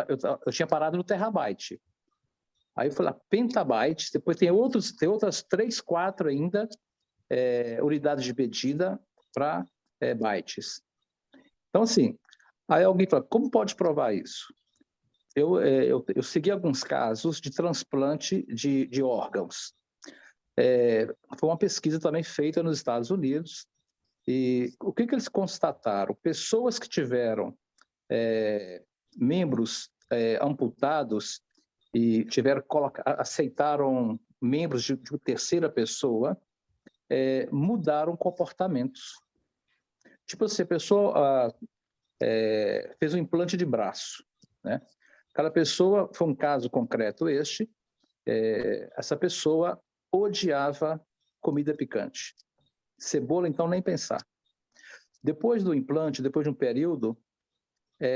[SPEAKER 4] Eu tinha parado no terabyte. Aí eu falei, petabytes, depois tem outras 3, 4 ainda, unidades de medida para bytes. Então, assim, aí alguém fala, como pode provar isso? Eu segui alguns casos de transplante de órgãos. Foi uma pesquisa também feita nos Estados Unidos, e o que eles constataram? Pessoas que tiveram membros amputados e aceitaram membros de terceira pessoa, mudaram comportamentos. Tipo assim, a pessoa fez um implante de braço, né? Aquela pessoa, foi um caso concreto essa pessoa odiava comida picante. Cebola, então, nem pensar. Depois do implante, depois de um período,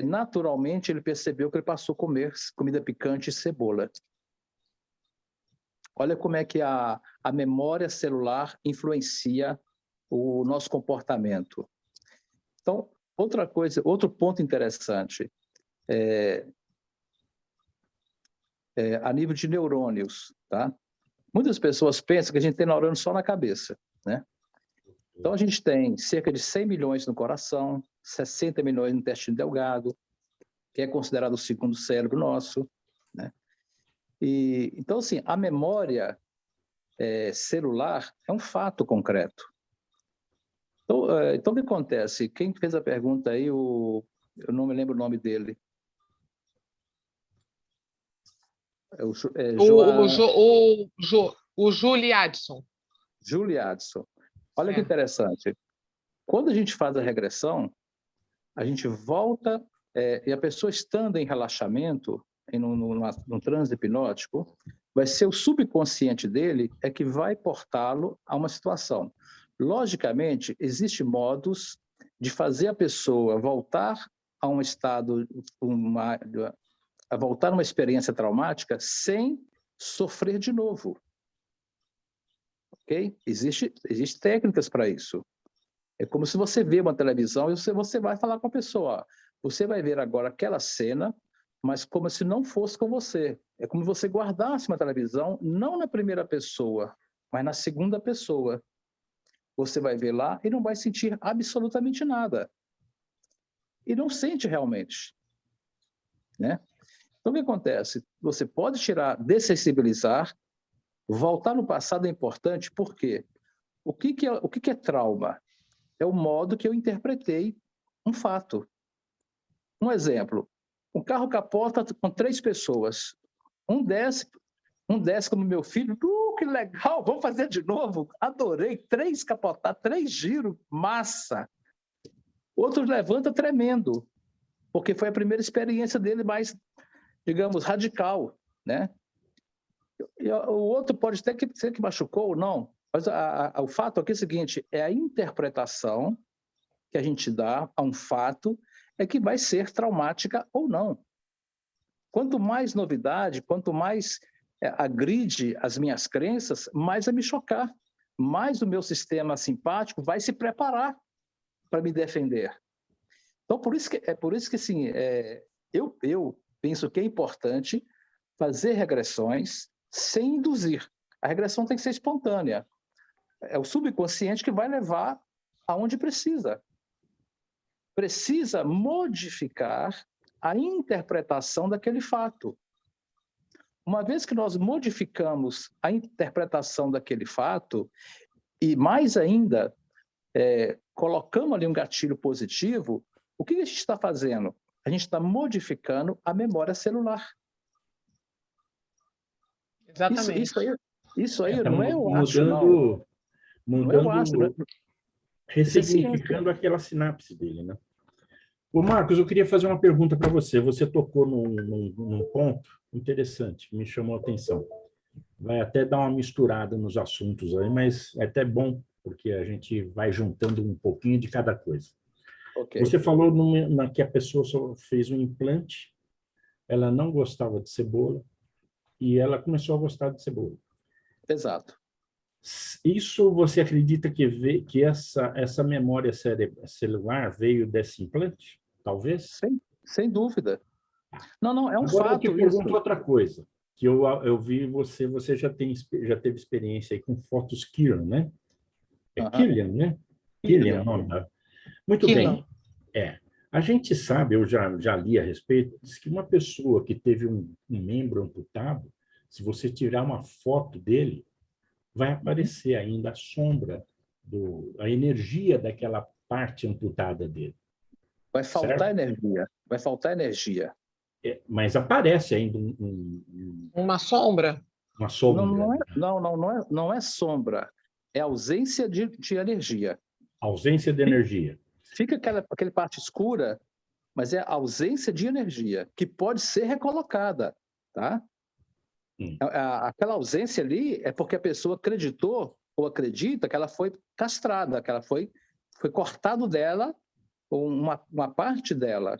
[SPEAKER 4] naturalmente ele percebeu que ele passou a comer comida picante e cebola. Olha como é que a memória celular influencia o nosso comportamento. Então, outro ponto interessante, a nível de neurônios, tá? Muitas pessoas pensam que a gente tem neurônio só na cabeça, né? Então, a gente tem cerca de 100 milhões no coração, 60 milhões no intestino delgado, que é considerado o segundo cérebro nosso, né? Então, assim, a memória celular é um fato concreto. Então, o que acontece? Quem fez a pergunta aí, eu não me lembro o nome dele.
[SPEAKER 3] O Julie Addison.
[SPEAKER 4] Julie Addison. Olha que interessante. Quando a gente faz a regressão, a gente volta, e a pessoa estando em relaxamento, num transe hipnótico, vai ser o subconsciente dele que vai portá-lo a uma situação. Logicamente, existem modos de fazer a pessoa voltar a um estado, a voltar a uma experiência traumática sem sofrer de novo. Ok? Existem técnicas para isso. É como se você vê uma televisão e você vai falar com a pessoa. Ó, você vai ver agora aquela cena, mas como se não fosse com você. É como se você guardasse uma televisão, não na primeira pessoa, mas na segunda pessoa. Você vai ver lá e não vai sentir absolutamente nada. E não sente realmente, né? Então, o que acontece? Você pode dessensibilizar, voltar no passado é importante, por quê? O que é trauma? É o modo que eu interpretei um fato. Um exemplo, um carro capota com 3 pessoas. Um desce como meu filho, que legal, vamos fazer de novo. Adorei, 3 capotar, 3 giros, massa. Outro levanta tremendo, porque foi a primeira experiência dele mais, digamos, radical, né? E o outro pode até ser que machucou ou não, mas o fato aqui é o seguinte, é a interpretação que a gente dá a um fato que vai ser traumática ou não. Quanto mais novidade, quanto mais agride as minhas crenças, mais vai me chocar, mais o meu sistema simpático vai se preparar para me defender. Então, por isso que assim, eu penso que é importante fazer regressões sem induzir. A regressão tem que ser espontânea. É o subconsciente que vai levar aonde precisa. Precisa modificar a interpretação daquele fato. Uma vez que nós modificamos a interpretação daquele fato, e mais ainda, colocamos ali um gatilho positivo, o que a gente está fazendo? A gente está modificando a memória celular.
[SPEAKER 3] Exatamente.
[SPEAKER 4] Isso aí não é eu acho,
[SPEAKER 2] não.
[SPEAKER 4] Mudando,
[SPEAKER 2] ressignificando aquela sinapse dele, né? Ô, Marcos, eu queria fazer uma pergunta para você. Você tocou num ponto interessante, que me chamou a atenção. Vai até dar uma misturada nos assuntos aí, mas é até bom, porque a gente vai juntando um pouquinho de cada coisa.
[SPEAKER 4] Ok.
[SPEAKER 2] Você falou que a pessoa só fez um implante, ela não gostava de cebola e ela começou a gostar de cebola.
[SPEAKER 4] Exato.
[SPEAKER 2] Isso você acredita que essa memória celular veio desse implante? Talvez?
[SPEAKER 4] Sem dúvida. Não, é um
[SPEAKER 2] Agora eu te
[SPEAKER 4] fato
[SPEAKER 2] pergunto
[SPEAKER 4] isso.
[SPEAKER 2] outra coisa, que eu vi você já teve experiência aí com fotos Kiran, né? É Killian, né? Killian, o nome da... Muito
[SPEAKER 3] Killian.
[SPEAKER 2] bem. A gente sabe, eu já li a respeito, diz que uma pessoa que teve um membro amputado, se você tirar uma foto dele, vai aparecer ainda a sombra, a energia daquela parte amputada dele.
[SPEAKER 4] Vai faltar
[SPEAKER 2] certo?
[SPEAKER 4] energia. Vai faltar energia.
[SPEAKER 2] Mas aparece ainda
[SPEAKER 3] uma sombra.
[SPEAKER 2] Uma sombra.
[SPEAKER 4] Não é sombra. É ausência de energia.
[SPEAKER 2] Ausência de energia.
[SPEAKER 4] Fica aquela parte escura, mas é ausência de energia, que pode ser recolocada, tá? Aquela ausência ali é porque a pessoa acreditou ou acredita que ela foi castrada, que ela foi cortado dela uma parte dela.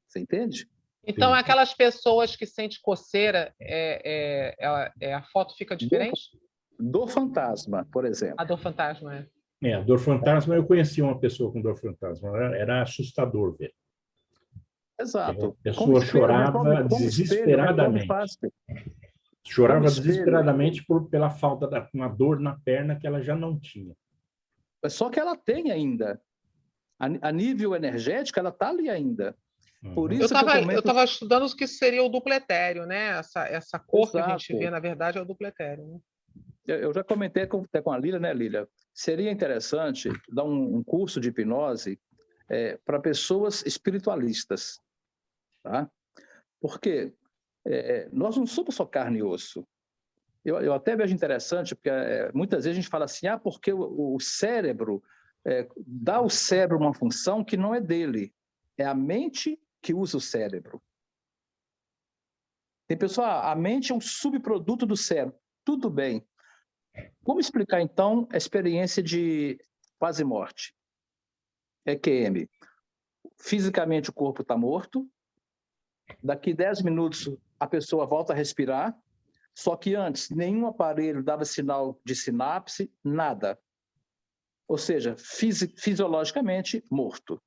[SPEAKER 4] Você entende?
[SPEAKER 3] Então, aquelas pessoas que sentem coceira, a foto fica diferente?
[SPEAKER 4] Dor fantasma, por exemplo.
[SPEAKER 3] A dor fantasma,
[SPEAKER 2] a dor fantasma, eu conheci uma pessoa com dor fantasma, era assustador ver.
[SPEAKER 4] Exato.
[SPEAKER 2] A pessoa chorava desesperadamente. Chorava desesperadamente pela falta de uma dor na perna que ela já não tinha.
[SPEAKER 4] Só que ela tem ainda. A nível energético, ela está ali ainda. Por isso
[SPEAKER 3] eu estava estudando o que seria o duplo etéreo, né? Essa cor que a gente vê, na verdade, é o duplo etéreo. Né?
[SPEAKER 4] Eu já comentei até com a Lília, né, Lília? Seria interessante dar um curso de hipnose para pessoas espiritualistas, tá? Porque nós não somos só carne e osso. Eu até vejo interessante, porque muitas vezes a gente fala assim, porque o cérebro dá ao cérebro uma função que não é dele, é a mente que usa o cérebro. Tem pessoa, a mente é um subproduto do cérebro. Tudo bem. Como explicar, então, a experiência de quase morte? EQM. Fisicamente o corpo está morto, daqui 10 minutos a pessoa volta a respirar, só que antes nenhum aparelho dava sinal de sinapse, nada. Ou seja, fisiologicamente morto.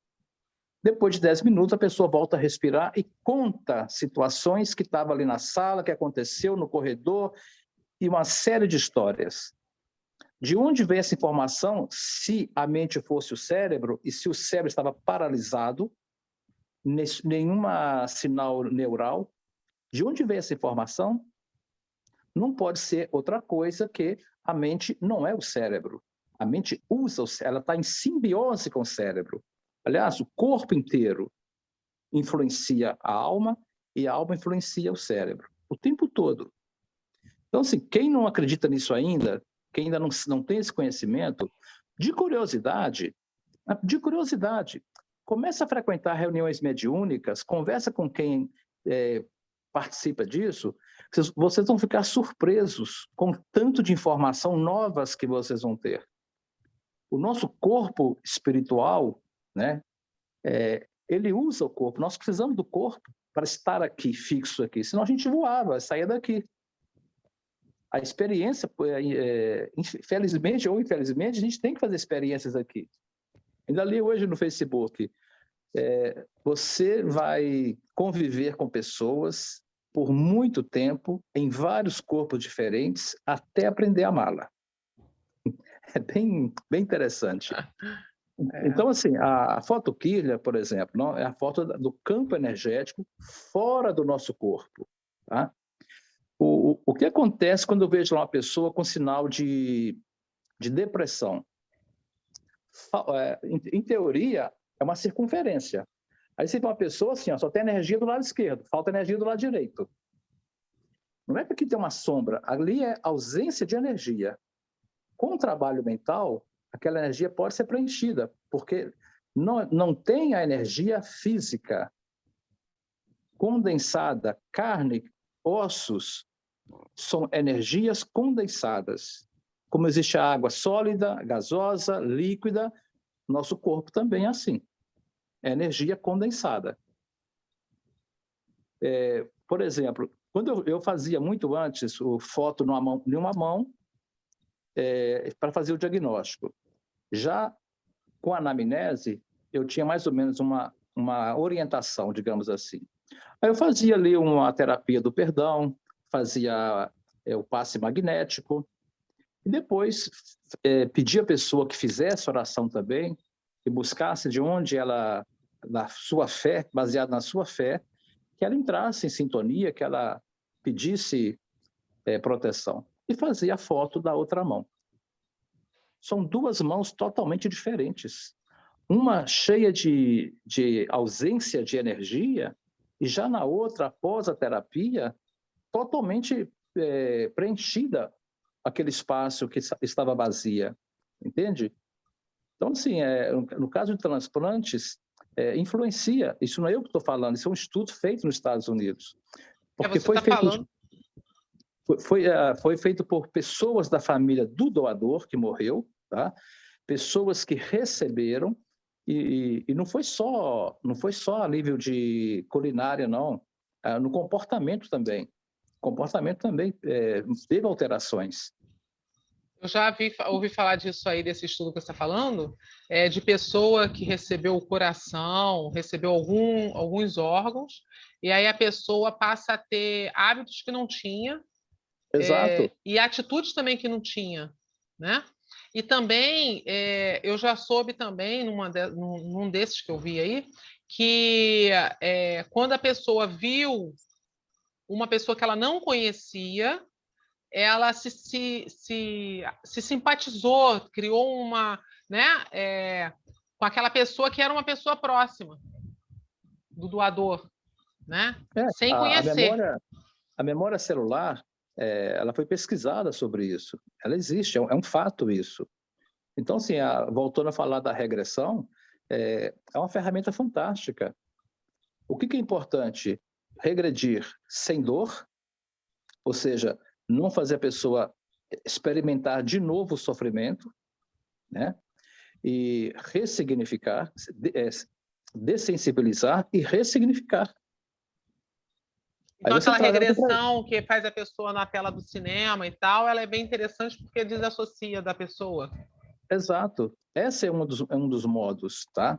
[SPEAKER 4] Depois de 10 minutos, a pessoa volta a respirar e conta situações que estavam ali na sala, que aconteceu no corredor, e uma série de histórias. De onde veio essa informação, se a mente fosse o cérebro, e se o cérebro estava paralisado, nenhum sinal neural, de onde veio essa informação? Não pode ser outra coisa que a mente não é o cérebro. A mente usa o cérebro, ela está em simbiose com o cérebro. Aliás, o corpo inteiro influencia a alma e a alma influencia o cérebro, o tempo todo. Então, assim, quem não acredita nisso ainda, quem ainda não tem esse conhecimento, de curiosidade, comece a frequentar reuniões mediúnicas, conversa com quem participa disso, vocês vão ficar surpresos com o tanto de informação novas que vocês vão ter. O nosso corpo espiritual, né, ele usa o corpo, nós precisamos do corpo para estar aqui, fixo aqui, senão a gente voava, saía daqui. A experiência, felizmente ou infelizmente, a gente tem que fazer experiências aqui. Ainda li hoje no Facebook, você vai conviver com pessoas por muito tempo, em vários corpos diferentes, até aprender a amá-la. É bem interessante. Então, assim, a foto Kirlian, por exemplo, não, é a foto do campo energético fora do nosso corpo. Tá? O que acontece quando eu vejo uma pessoa com sinal de depressão? Em teoria, é uma circunferência. Aí você vê uma pessoa assim, só tem energia do lado esquerdo, falta energia do lado direito. Não é porque tem uma sombra, ali é ausência de energia. Com o trabalho mental, aquela energia pode ser preenchida, porque não tem a energia física condensada, carne, ossos, são energias condensadas. Como existe a água sólida, gasosa, líquida, Nosso corpo também é assim. É energia condensada. Por exemplo, quando eu fazia muito antes o foto em uma mão para fazer o diagnóstico. Já com a anamnese, eu tinha mais ou menos uma orientação, digamos assim. Aí eu fazia ali uma terapia do perdão, fazia o passe magnético, e depois pedia a pessoa que fizesse oração também, que buscasse de onde ela, na sua fé, baseada na sua fé, que ela entrasse em sintonia, que ela pedisse proteção. E fazia a foto da outra mão. São duas mãos totalmente diferentes. Uma cheia de ausência de energia, e já na outra, após a terapia, totalmente preenchida aquele espaço que estava vazia, entende? Então, assim, no caso de transplantes, influencia. Isso não é eu que estou falando, isso é um estudo feito nos Estados Unidos. Porque
[SPEAKER 3] você está falando...
[SPEAKER 4] Foi feito por pessoas da família do doador que morreu, tá? Pessoas que receberam, e não foi só a nível de culinária, não. No comportamento também. O comportamento também teve alterações.
[SPEAKER 3] Eu já ouvi falar disso aí, desse estudo que você está falando, de pessoa que recebeu o coração, recebeu alguns órgãos, e aí a pessoa passa a ter hábitos que não tinha,
[SPEAKER 4] Exato.
[SPEAKER 3] E atitudes também que não tinha, né? E também, eu já soube também, num desses que eu vi aí, que quando a pessoa viu uma pessoa que ela não conhecia, ela se simpatizou, criou uma, né, com aquela pessoa que era uma pessoa próxima do doador, né? Sem conhecer.
[SPEAKER 4] A memória celular, ela foi pesquisada sobre isso. Ela existe, é um fato isso. Então, assim, voltando a falar da regressão, é uma ferramenta fantástica. O que é importante? Regredir sem dor, ou seja, não fazer a pessoa experimentar de novo o sofrimento, né? E ressignificar, dessensibilizar e ressignificar.
[SPEAKER 3] Então, aquela regressão que faz a pessoa na tela do cinema e tal, ela é bem interessante porque desassocia da pessoa.
[SPEAKER 4] Exato. Esse é um dos modos, tá?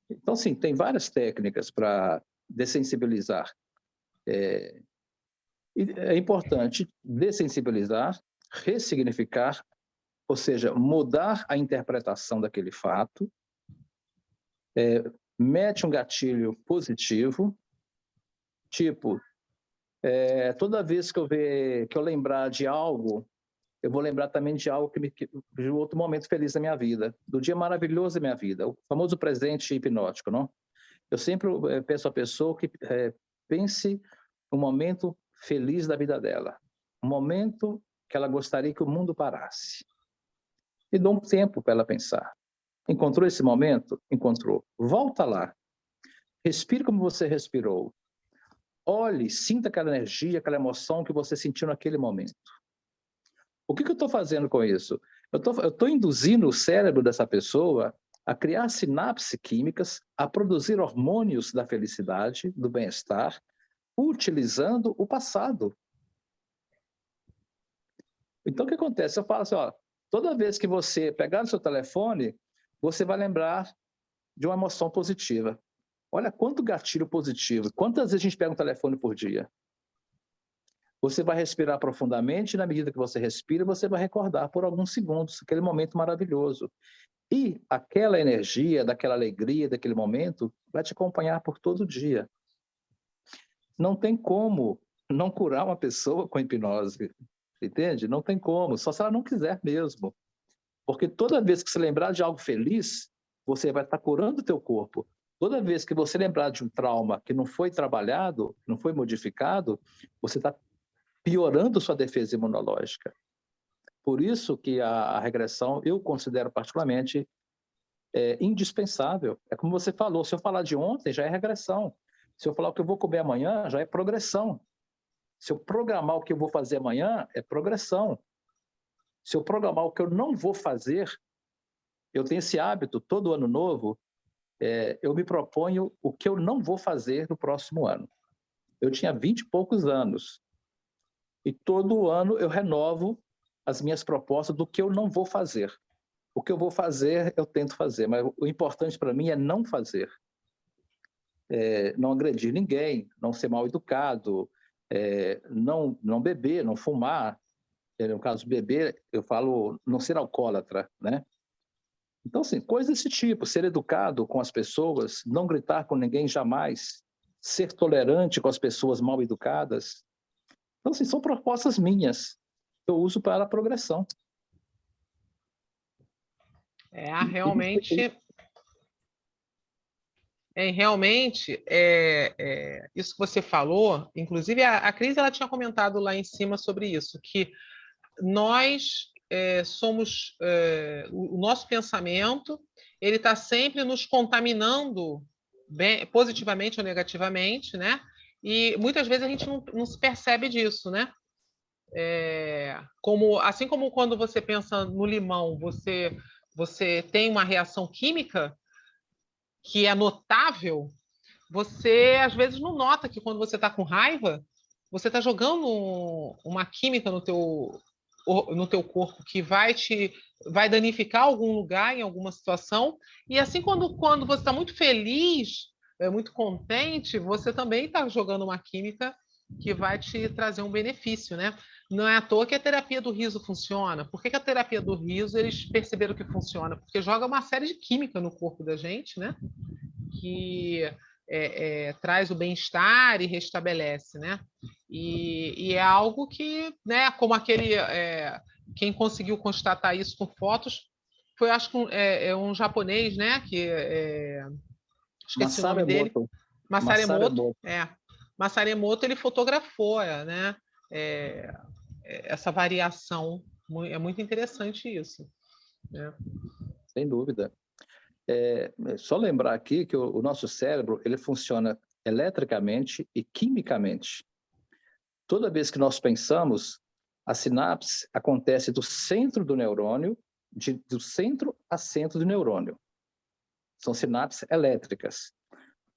[SPEAKER 4] Então, sim, tem várias técnicas para dessensibilizar. É importante dessensibilizar, ressignificar, ou seja, mudar a interpretação daquele fato, mete um gatilho positivo, tipo, toda vez que eu lembrar de algo, eu vou lembrar também de algo de outro momento feliz da minha vida, do dia maravilhoso da minha vida, o famoso presente hipnótico, não? Eu sempre peço à pessoa que pense um momento feliz da vida dela, um momento que ela gostaria que o mundo parasse. E dou um tempo para ela pensar. Encontrou esse momento? Encontrou. Volta lá. Respire como você respirou. Olhe, sinta aquela energia, aquela emoção que você sentiu naquele momento. O que eu estou fazendo com isso? Eu estou induzindo o cérebro dessa pessoa a criar sinapses químicas, a produzir hormônios da felicidade, do bem-estar, utilizando o passado. Então, o que acontece? Eu falo assim, toda vez que você pegar no seu telefone, você vai lembrar de uma emoção positiva. Olha quanto gatilho positivo. Quantas vezes a gente pega um telefone por dia? Você vai respirar profundamente, e na medida que você respira, você vai recordar por alguns segundos aquele momento maravilhoso. E aquela energia, daquela alegria, daquele momento, vai te acompanhar por todo o dia. Não tem como não curar uma pessoa com hipnose, entende? Não tem como, só se ela não quiser mesmo. Porque toda vez que você lembrar de algo feliz, você vai estar curando o teu corpo. Toda vez que você lembrar de um trauma que não foi trabalhado, não foi modificado, você está piorando sua defesa imunológica. Por isso que a regressão, eu considero particularmente indispensável. É como você falou, se eu falar de ontem, já é regressão. Se eu falar o que eu vou comer amanhã, já é progressão. Se eu programar o que eu vou fazer amanhã, é progressão. Se eu programar o que eu não vou fazer, eu tenho esse hábito, todo ano novo, eu me proponho o que eu não vou fazer no próximo ano. Eu tinha 20 e poucos anos, e todo ano eu renovo as minhas propostas do que eu não vou fazer. O que eu vou fazer, eu tento fazer, mas o importante para mim é não fazer. Não agredir ninguém, não ser mal educado, não beber, não fumar. No caso, beber, eu falo não ser alcoólatra, né? Então, assim, coisas desse tipo, ser educado com as pessoas, não gritar com ninguém jamais, ser tolerante com as pessoas mal educadas. Então, assim, são propostas minhas que eu uso para a progressão.
[SPEAKER 3] Realmente, isso que você falou, inclusive a Cris ela tinha comentado lá em cima sobre isso, que nós somos, o nosso pensamento, ele está sempre nos contaminando positivamente ou negativamente, né? E muitas vezes a gente não se percebe disso, né? Assim como quando você pensa no limão, você tem uma reação química que é notável, você às vezes não nota que quando você está com raiva, você está jogando uma química no teu corpo que vai danificar algum lugar em alguma situação. E assim, quando você está muito feliz, muito contente, você também está jogando uma química que vai te trazer um benefício, né? Não é à toa que a terapia do riso funciona. Por que a terapia do riso eles perceberam que funciona? Porque joga uma série de química no corpo da gente, né? Que traz o bem-estar e restabelece, né? E é algo que, né? Como quem conseguiu constatar isso com fotos foi, acho que um japonês, né? Esqueci o nome dele. Masaru Emoto, ele fotografou, né? Essa variação. É muito interessante isso, né?
[SPEAKER 4] Sem dúvida. Só lembrar aqui que o nosso cérebro ele funciona eletricamente e quimicamente. Toda vez que nós pensamos, a sinapse acontece do centro do neurônio, do centro a centro do neurônio. São sinapses elétricas.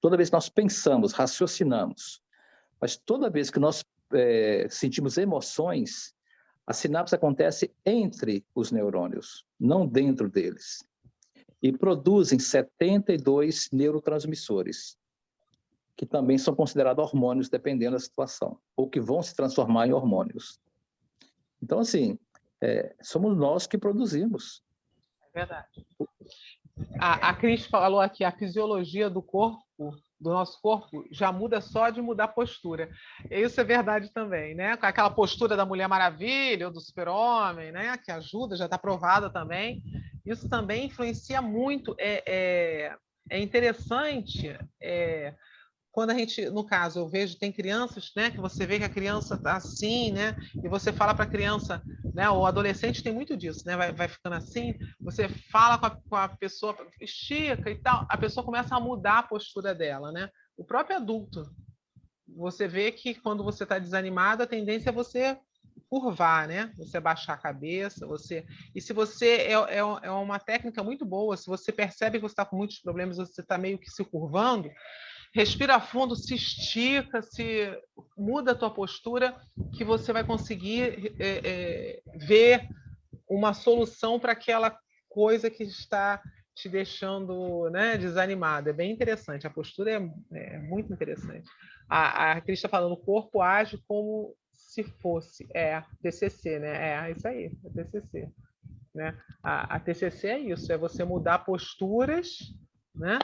[SPEAKER 4] Toda vez que nós pensamos, raciocinamos, mas toda vez que nós sentimos emoções, a sinapse acontece entre os neurônios, não dentro deles. E produzem 72 neurotransmissores, que também são considerados hormônios, dependendo da situação, ou que vão se transformar em hormônios. Então, assim, somos nós que produzimos.
[SPEAKER 3] É verdade. A Cris falou aqui, a fisiologia do nosso corpo, já muda só de mudar a postura. Isso é verdade também, né? Com aquela postura da Mulher Maravilha ou do Super-Homem, né? Que ajuda, já está provada também. Isso também influencia muito. É interessante quando a gente, no caso, eu vejo, tem crianças, né, que você vê que a criança está assim, né, e você fala para a criança, né, o adolescente tem muito disso, né, vai ficando assim, você fala com a pessoa, estica e tal, a pessoa começa a mudar a postura dela, né, o próprio adulto, você vê que quando você está desanimado, a tendência é você curvar, né, você baixar a cabeça, e se você, é uma técnica muito boa, se você percebe que você está com muitos problemas, você está meio que se curvando, respira fundo, se estica, muda a tua postura, que você vai conseguir ver uma solução para aquela coisa que está te deixando, né, desanimado. É bem interessante, a postura é muito interessante. A Cris está falando, o corpo age como se fosse, TCC, né? Isso aí, é TCC. Né? A TCC é isso, é você mudar posturas, né?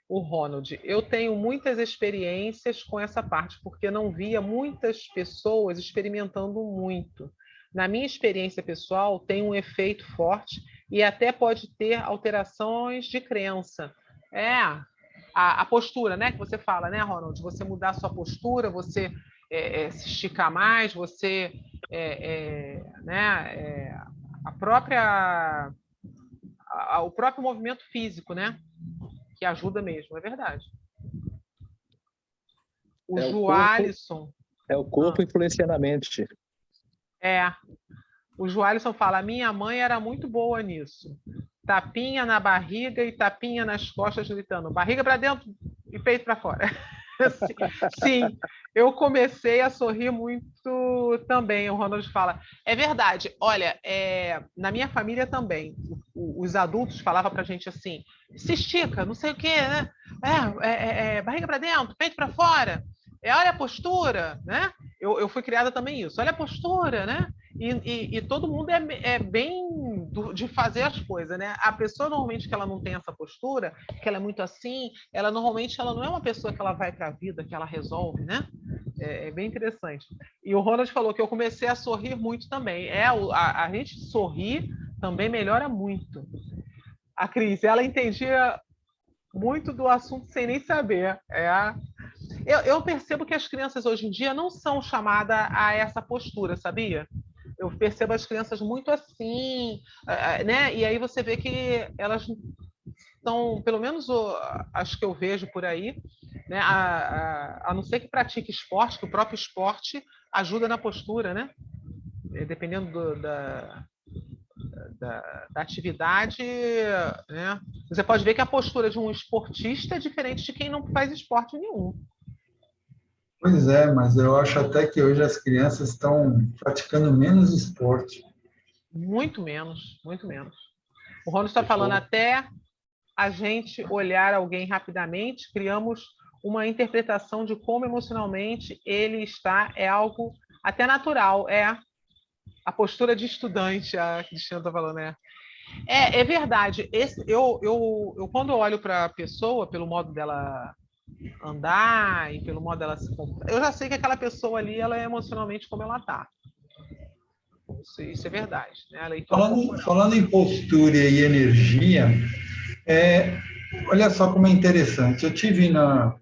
[SPEAKER 3] O Ronald, eu tenho muitas experiências com essa parte, porque não via muitas pessoas experimentando muito. Na minha experiência pessoal, tem um efeito forte e até pode ter alterações de crença. A postura, né, que você fala, né, Ronald? Você mudar a sua postura, você se esticar mais, você, o próprio movimento físico, né? Que ajuda mesmo, é verdade. O Joalisson...
[SPEAKER 4] o corpo influenciando a mente.
[SPEAKER 3] O Joalisson fala, minha mãe era muito boa nisso. tapinha na barriga e tapinha nas costas, gritando barriga para dentro e peito para fora. Sim, eu comecei a sorrir muito também. O Ronald fala, é verdade. Olha, na minha família também, os adultos falavam para a gente assim, se estica, não sei o quê, né? Barriga para dentro, peito para fora. Olha a postura, né? Eu fui criada também isso. Olha a postura, né? E todo mundo é bem de fazer as coisas, né? A pessoa normalmente que ela não tem essa postura, que ela é muito assim, ela normalmente ela não é uma pessoa que ela vai para a vida, que ela resolve, né? É bem interessante. E o Ronald falou que eu comecei a sorrir muito também. A gente sorrir também melhora muito. A Cris, ela entendia muito do assunto sem nem saber. Eu percebo que as crianças hoje em dia não são chamadas a essa postura, sabia? Eu percebo as crianças muito assim, né? E aí você vê que elas estão, pelo menos as que eu vejo por aí, né? A não ser que pratique esporte, que o próprio esporte ajuda na postura, né? Dependendo da atividade, né? Você pode ver que a postura de um esportista é diferente de quem não faz esporte nenhum.
[SPEAKER 1] Pois é, mas eu acho até que hoje as crianças estão praticando menos esporte.
[SPEAKER 3] Muito menos, muito menos. O Ronald está falando até a gente olhar alguém rapidamente, criamos uma interpretação de como emocionalmente ele está, é algo até natural, a postura de estudante, a Cristina está falando, né? É verdade. Eu quando olho para a pessoa, pelo modo dela andar e pelo modo dela se comportar, eu já sei que aquela pessoa ali, ela é emocionalmente como ela está. Isso é verdade. Né?
[SPEAKER 1] Falando em postura e energia, olha só como é interessante. Eu tive na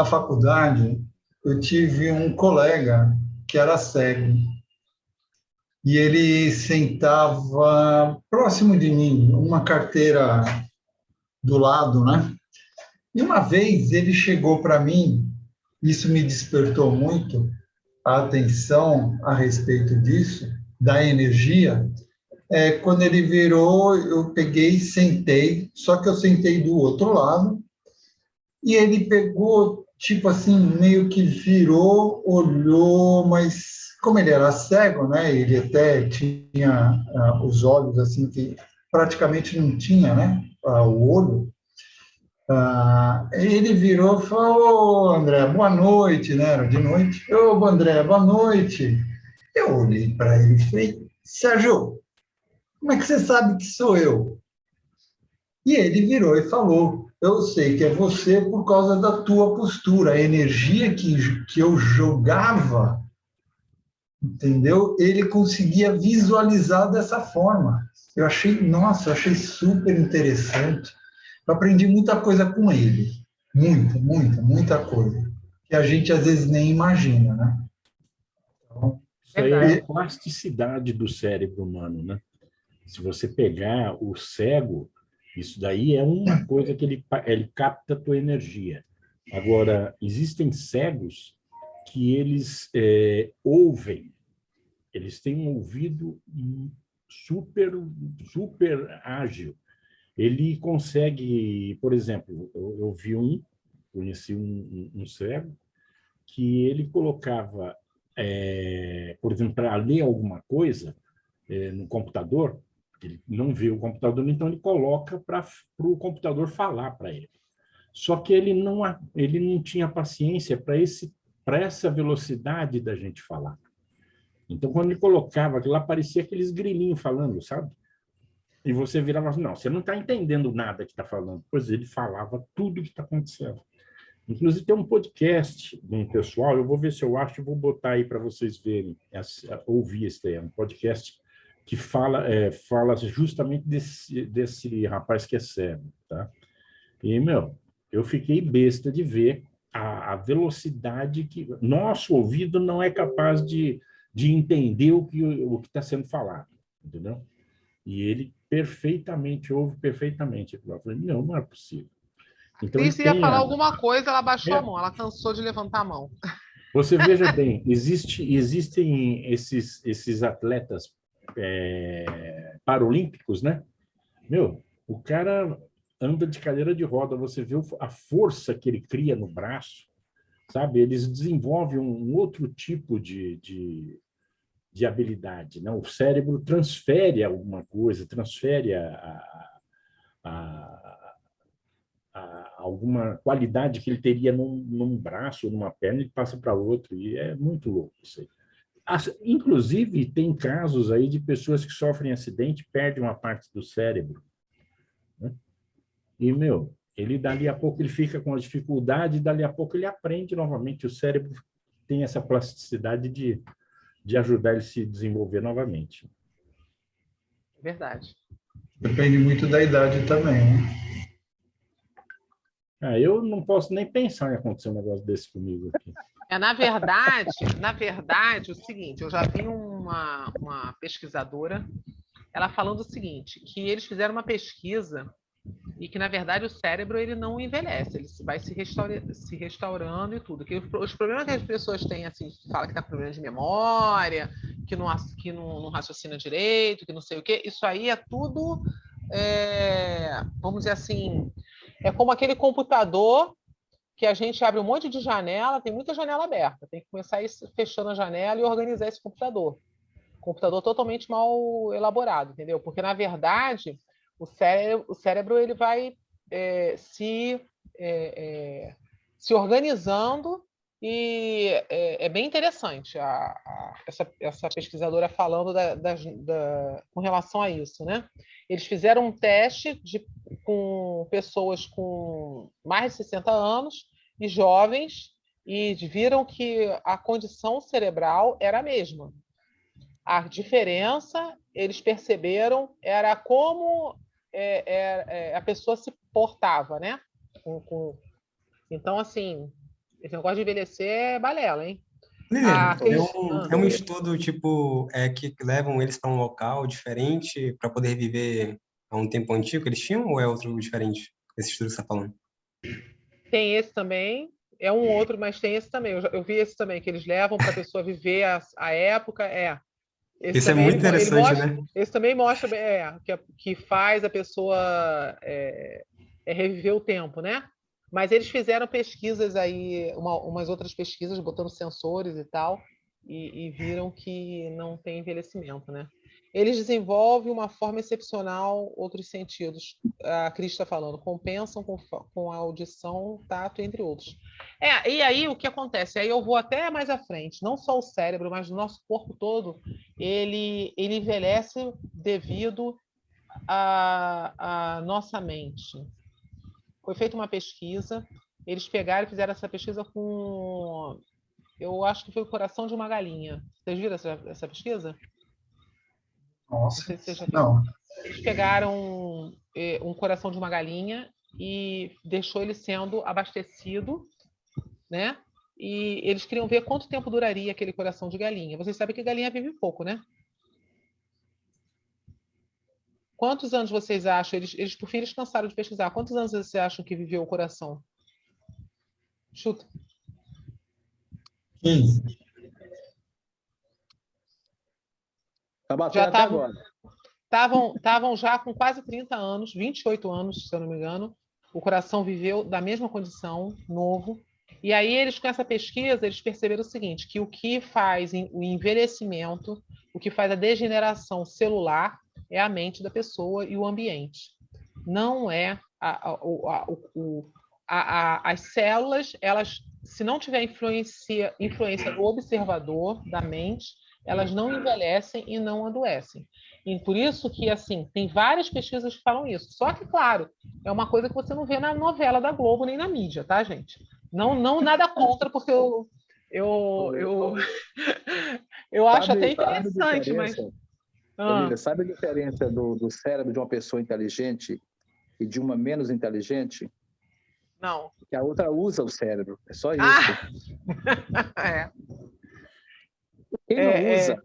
[SPEAKER 1] faculdade, eu tive um colega que era cego. E ele sentava próximo de mim, uma carteira do lado, né? E uma vez ele chegou para mim, isso me despertou muito a atenção a respeito disso, da energia. Quando ele virou, eu peguei e sentei, só que eu sentei do outro lado, e ele pegou, tipo assim, meio que virou, olhou, mas como ele era cego, né? Ele até tinha os olhos assim que praticamente não tinha, né? O olho. Ele virou e falou: "Ô, André, boa noite", né? Era de noite. "Ô, André, boa noite". Eu olhei para ele e falei: "Sérgio, como é que você sabe que sou eu?" E ele virou e falou: "Eu sei que é você por causa da tua postura, a energia que eu jogava, entendeu? Ele conseguia visualizar dessa forma." Eu achei super interessante. Eu aprendi muita coisa com ele. Muita coisa. Que a gente às vezes nem imagina, né?
[SPEAKER 2] Então, isso aí é a plasticidade do cérebro humano, né? Se você pegar o cego, isso daí é uma coisa que ele capta a tua energia. Agora, existem cegos que eles ouvem. Eles têm um ouvido super ágil. Ele consegue, por exemplo, eu conheci um cego, que ele colocava, por exemplo, para ler alguma coisa no computador, ele não vê o computador, então ele coloca para o computador falar para ele. Só que ele não tinha paciência para essa velocidade da gente falar. Então, quando ele colocava aquilo lá, parecia aqueles grilinhos falando, sabe? E você virava assim, não, você não está entendendo nada que está falando. Pois ele falava tudo o que está acontecendo. Inclusive, tem um podcast de um pessoal, eu vou ver se eu acho e vou botar aí para vocês verem, ouvir esse tema, um podcast que fala justamente desse rapaz que é cego, tá? E, eu fiquei besta de ver a velocidade que... Nosso ouvido não é capaz de entender o que está sendo falado, entendeu? E ele ouve perfeitamente. Eu falei, não é possível. Então,
[SPEAKER 3] Cris ia falar alguma coisa, ela baixou a mão, ela cansou de levantar a mão.
[SPEAKER 2] Você veja bem, existem esses atletas paralímpicos, né? Meu, o cara anda de cadeira de roda, você vê a força que ele cria no braço, sabe? Eles desenvolvem um outro tipo de habilidade, né? O cérebro transfere alguma coisa, transfere a alguma qualidade que ele teria num braço ou numa perna, ele passa para outro, e é muito louco isso aí. Inclusive, tem casos aí de pessoas que sofrem acidente, perdem uma parte do cérebro, né? E, meu, ele dali a pouco ele fica com a dificuldade, e dali a pouco ele aprende novamente. O cérebro tem essa plasticidade de ajudar ele a se desenvolver novamente.
[SPEAKER 3] Verdade.
[SPEAKER 1] Depende muito da idade também, né?
[SPEAKER 2] Eu não posso nem pensar em acontecer um negócio desse comigo aqui.
[SPEAKER 3] Na verdade, o seguinte, eu já vi uma pesquisadora, ela falando o seguinte, que eles fizeram uma pesquisa e que, na verdade, o cérebro ele não envelhece, ele vai se restaurando e tudo. Que os problemas que as pessoas têm, assim, fala que está com problema de memória, que não raciocina direito, que não sei o quê, isso aí é tudo, vamos dizer assim, é como aquele computador que a gente abre um monte de janela, tem muita janela aberta, tem que começar a ir fechando a janela e organizar esse computador. Computador totalmente mal elaborado, entendeu? Porque, na verdade, o cérebro ele vai se organizando e é bem interessante essa pesquisadora falando com relação a isso, né? Eles fizeram um teste com pessoas com mais de 60 anos e jovens e viram que a condição cerebral era a mesma. A diferença, eles perceberam, era como a pessoa se portava, né? Então, assim, esse negócio de envelhecer é balela, hein?
[SPEAKER 9] É um estudo, tipo, que levam eles para um local diferente para poder viver a um tempo antigo que eles tinham, ou é outro diferente, esse estudo que você está falando?
[SPEAKER 3] Tem esse também, é um outro, mas tem esse também. Eu vi esse também, que eles levam para a pessoa viver a época,
[SPEAKER 9] Esse é muito interessante, né?
[SPEAKER 3] Esse também mostra que faz a pessoa reviver o tempo, né? Mas eles fizeram pesquisas aí, umas outras pesquisas, botando sensores e tal, e viram que não tem envelhecimento, né? Eles desenvolvem uma forma excepcional outros sentidos. A Cris está falando, compensam com a audição, tato, entre outros. E aí o que acontece? Aí eu vou até mais à frente. Não só o cérebro, mas o nosso corpo todo, ele envelhece devido à nossa mente. Foi feita uma pesquisa, eles pegaram e fizeram essa pesquisa com, eu acho que foi o coração de uma galinha. Vocês viram essa pesquisa?
[SPEAKER 1] Nossa, não.
[SPEAKER 3] Eles pegaram um coração de uma galinha e deixou ele sendo abastecido, né? E eles queriam ver quanto tempo duraria aquele coração de galinha. Vocês sabem que galinha vive pouco, né? Quantos anos vocês acham? Eles por fim, eles cansaram de pesquisar. Quantos anos vocês acham que viveu o coração? Chuta.
[SPEAKER 1] 15.
[SPEAKER 4] Tá batendo até agora.
[SPEAKER 3] Estavam já com quase 30 anos, 28 anos, se eu não me engano. O coração viveu da mesma condição, novo. E aí, eles, com essa pesquisa, eles perceberam o seguinte, que o que faz o envelhecimento, o que faz a degeneração celular é a mente da pessoa e o ambiente. Não é as células, elas, se não tiver influência do observador, da mente, elas não envelhecem e não adoecem. E por isso que, assim, tem várias pesquisas que falam isso. Só que, claro, é uma coisa que você não vê na novela da Globo nem na mídia, tá, gente? Não nada contra, porque eu acho até interessante, mas...
[SPEAKER 4] Emília, sabe a diferença do cérebro de uma pessoa inteligente e de uma menos inteligente?
[SPEAKER 3] Não.
[SPEAKER 4] Que a outra usa o cérebro, é só isso. Quem não usa,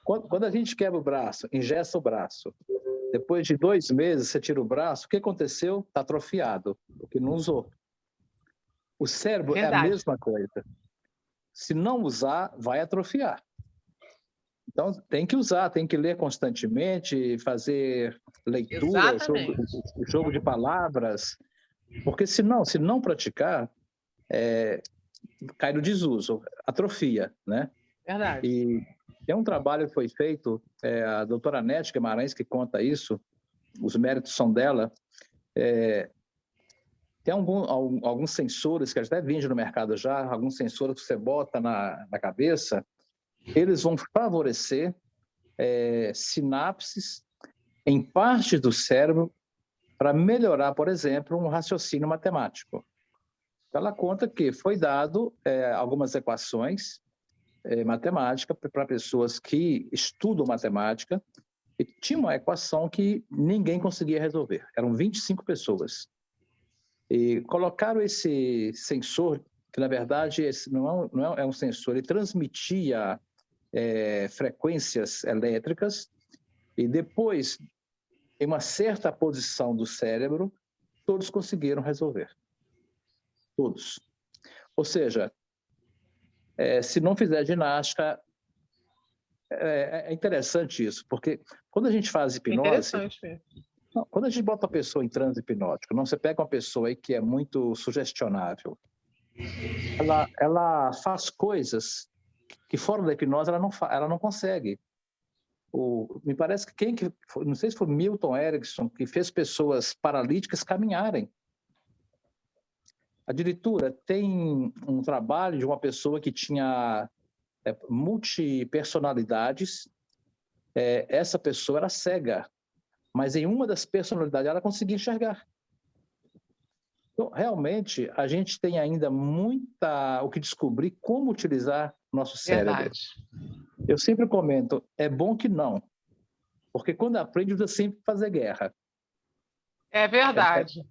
[SPEAKER 4] quando a gente quebra o braço, engessa o braço, depois de 2 meses você tira o braço, o que aconteceu? Está atrofiado, porque não usou. O cérebro é a mesma coisa. Se não usar, vai atrofiar. Então, tem que usar, tem que ler constantemente, fazer leitura, jogo de palavras, porque se não praticar, cai no desuso, atrofia, né?
[SPEAKER 3] Verdade.
[SPEAKER 4] E tem um trabalho que foi feito, a doutora Nete Guimarães que conta isso, os méritos são dela. Tem alguns sensores que até vendem no mercado já, alguns sensores que você bota na cabeça, eles vão favorecer sinapses em partes do cérebro para melhorar, por exemplo, um raciocínio matemático. Ela conta que foi dado algumas equações matemáticas para pessoas que estudam matemática e tinha uma equação que ninguém conseguia resolver. Eram 25 pessoas. E colocaram esse sensor, que na verdade não é um sensor, ele transmitia frequências elétricas e depois, em uma certa posição do cérebro, todos conseguiram resolver. Todos. Ou seja, se não fizer ginástica, é interessante isso, porque quando a gente faz hipnose...
[SPEAKER 3] Interessante mesmo.
[SPEAKER 4] Quando a gente bota a pessoa em transe hipnótico, você pega uma pessoa aí que é muito sugestionável, ela faz coisas que fora da hipnose ela não consegue. Me parece que não sei se foi Milton Erickson, que fez pessoas paralíticas caminharem. A diretora tem um trabalho de uma pessoa que tinha multipersonalidades. Essa pessoa era cega, mas em uma das personalidades ela conseguia enxergar. Então, realmente, a gente tem ainda o que descobrir como utilizar nosso cérebro.
[SPEAKER 3] Verdade.
[SPEAKER 4] Eu sempre comento, é bom que não, porque quando aprende, você sempre fazer guerra.
[SPEAKER 3] É verdade.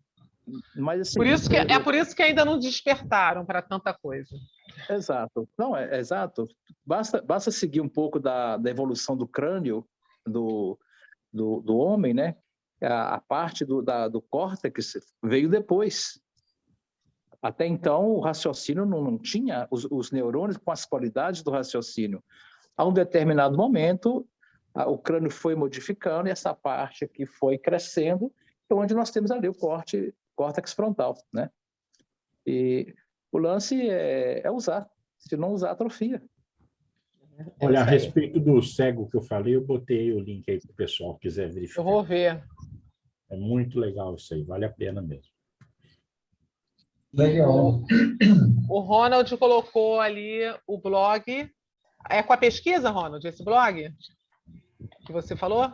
[SPEAKER 4] Mas, assim,
[SPEAKER 3] por isso que ainda não despertaram para tanta coisa.
[SPEAKER 4] Exato. Não, exato. Basta seguir um pouco da evolução do crânio do homem, né? A parte do córtex veio depois. Até então, o raciocínio não tinha os neurônios com as qualidades do raciocínio. A um determinado momento, o crânio foi modificando e essa parte aqui foi crescendo, onde nós temos ali o córtex frontal, né? E o lance é usar. Se não usar, atrofia.
[SPEAKER 2] Olha, a respeito do cego que eu falei, eu botei o link aí para o pessoal que quiser verificar.
[SPEAKER 3] Eu vou ver.
[SPEAKER 2] É muito legal isso aí, vale a pena mesmo.
[SPEAKER 1] Legal.
[SPEAKER 3] O Ronald colocou ali o blog. É com a pesquisa, Ronald, esse blog que você falou?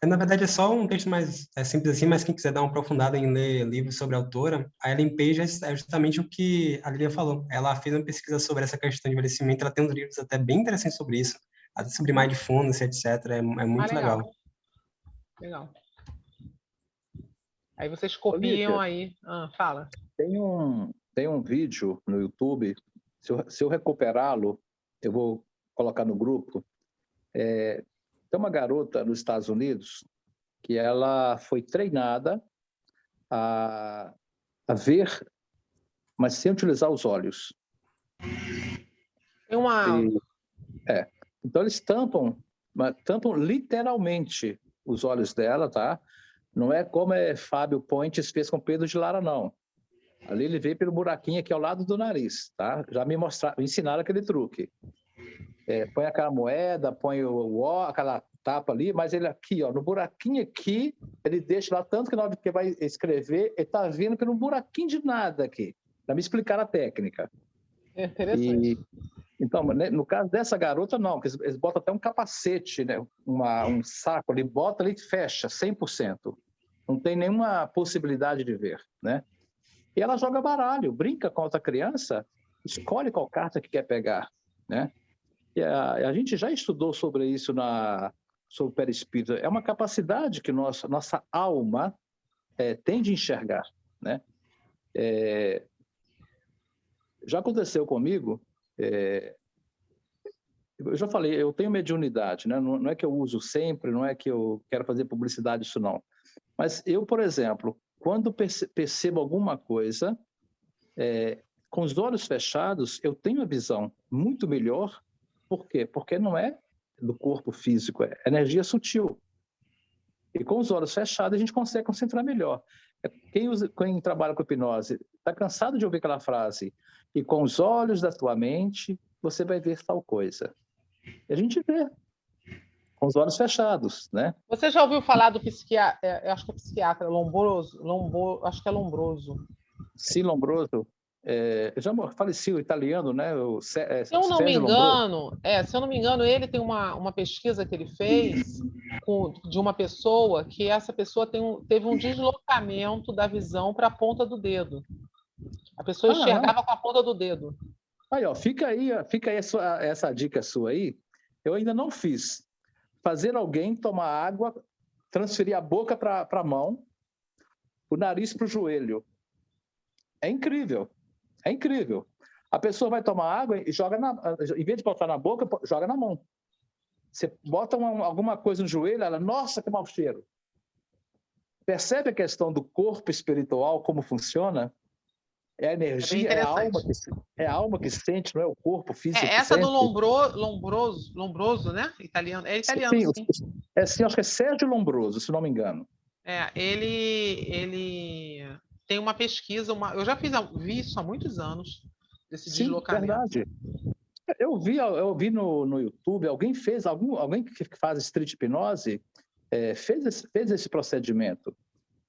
[SPEAKER 9] Na verdade, é só um texto mais simples assim, mas quem quiser dar uma aprofundada em ler livros sobre a autora, a Ellen Page é justamente o que a Lilia falou. Ela fez uma pesquisa sobre essa questão de envelhecimento, ela tem uns livros até bem interessantes sobre isso, até sobre mindfulness, etc. É muito legal.
[SPEAKER 3] Legal. Aí vocês copiam aí. Fala.
[SPEAKER 4] Tem um vídeo no YouTube, se eu recuperá-lo, eu vou colocar no grupo. Tem uma garota nos Estados Unidos que ela foi treinada a ver, mas sem utilizar os olhos. Então, eles tampam literalmente os olhos dela, tá? Não é como Fábio Pontes fez com Pedro de Lara, não. Ali ele veio pelo buraquinho aqui ao lado do nariz, tá? Já me ensinaram aquele truque. Põe aquela moeda, põe aquela tapa ali, mas ele aqui, ó, no buraquinho aqui, ele deixa lá, tanto que na hora que vai escrever, ele está vindo pelo buraquinho de nada aqui, para me explicar a técnica.
[SPEAKER 3] É interessante.
[SPEAKER 4] Então, no caso dessa garota, não, porque eles botam até um capacete, né? Um saco ali, bota ali e fecha, 100%. Não tem nenhuma possibilidade de ver, né? E ela joga baralho, brinca com outra criança, escolhe qual carta que quer pegar, né? E a gente já estudou sobre isso sobre o perispírito. É uma capacidade que nossa alma tem de enxergar, né? Já aconteceu comigo, eu já falei, eu tenho mediunidade, né? Não é que eu uso sempre, não é que eu quero fazer publicidade disso, não. Mas eu, por exemplo, quando percebo alguma coisa, Com os olhos fechados, eu tenho a visão muito melhor. Por quê? Porque não é do corpo físico, é energia sutil. E com os olhos fechados, a gente consegue concentrar melhor. Quem trabalha com hipnose está cansado de ouvir aquela frase: e com os olhos da tua mente, você vai ver tal coisa. E a gente vê, com os olhos fechados, né?
[SPEAKER 3] Você já ouviu falar do psiquiatra, eu acho que é psiquiatra, acho que é Lombroso.
[SPEAKER 4] Sim, Lombroso. Já faleceu, italiano, né?
[SPEAKER 3] Se eu não me engano, ele tem uma pesquisa que ele fez de uma pessoa que essa pessoa teve um deslocamento da visão para a ponta do dedo. A pessoa enxergava com a ponta do dedo.
[SPEAKER 4] Aí, ó, fica aí essa dica sua aí. Eu ainda não fiz. Fazer alguém tomar água, transferir a boca para a mão, o nariz para o joelho. É incrível. É incrível. A pessoa vai tomar água e joga em vez de botar na boca, joga na mão. Você bota alguma coisa no joelho, ela, nossa, que mau cheiro. Percebe a questão do corpo espiritual, como funciona? É a energia, é a alma que sente, não é o corpo físico.
[SPEAKER 3] Essa do Lombroso, né? Italiano. É italiano, sim.
[SPEAKER 4] Sim, acho que é Sérgio Lombroso, se não me engano.
[SPEAKER 3] Ele tem uma pesquisa, eu já vi isso há muitos anos, desse deslocamento.
[SPEAKER 4] Verdade. Eu vi no YouTube, alguém que faz street hipnose, fez esse procedimento.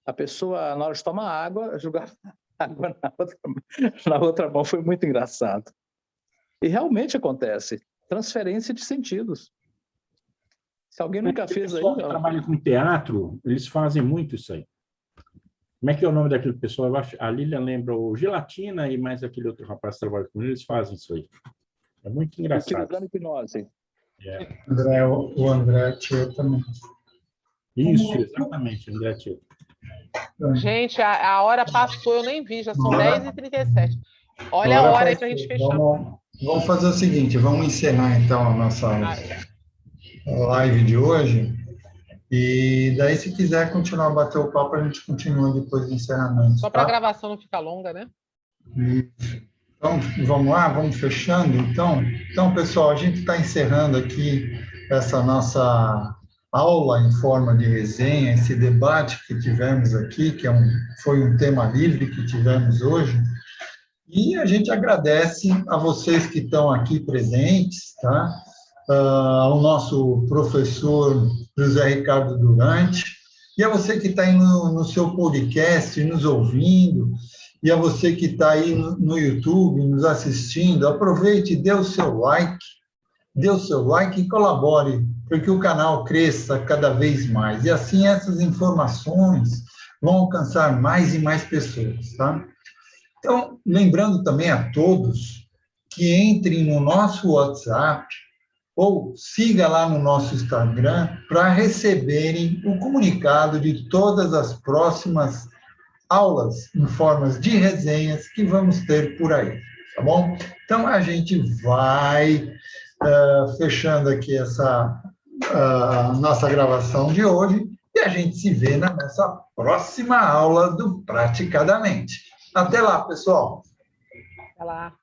[SPEAKER 4] A pessoa, na hora de tomar água, jogar água na outra mão. Foi muito engraçado. E realmente acontece. Transferência de sentidos. Se alguém nunca fez aí...
[SPEAKER 2] que trabalha com teatro, eles fazem muito isso aí. Como é que é o nome daquele pessoal? A Lilian lembra o Gelatina e mais aquele outro rapaz que trabalha com ele, eles fazem isso aí. É muito engraçado.
[SPEAKER 4] Utilizando hipnose.
[SPEAKER 1] O André Tio também.
[SPEAKER 2] Isso, exatamente, André Tio.
[SPEAKER 3] Gente, a hora passou, eu nem vi, já são 10h37. Olha a hora aí para a gente fechar.
[SPEAKER 1] Vamos fazer o seguinte, vamos encerrar então a nossa live de hoje. E daí, se quiser continuar a bater o papo, a gente continua depois do encerramento.
[SPEAKER 3] Só para a gravação não ficar longa, né?
[SPEAKER 1] Então, vamos lá, vamos fechando. Então, pessoal, a gente está encerrando aqui essa nossa aula em forma de resenha, esse debate que tivemos aqui, que foi um tema livre que tivemos hoje. E a gente agradece a vocês que estão aqui presentes, tá? Ao nosso professor José Ricardo Durante, e a você que está aí no seu podcast, nos ouvindo, e a você que está aí no YouTube, nos assistindo, aproveite, dê o seu like e colabore para que o canal cresça cada vez mais. E assim essas informações vão alcançar mais e mais pessoas, tá? Então, lembrando também a todos que entrem no nosso WhatsApp ou siga lá no nosso Instagram para receberem o comunicado de todas as próximas aulas em formas de resenhas que vamos ter por aí, tá bom? Então, a gente vai fechando aqui essa nossa gravação de hoje e a gente se vê na nossa próxima aula do Praticadamente. Até lá, pessoal!
[SPEAKER 3] Até lá!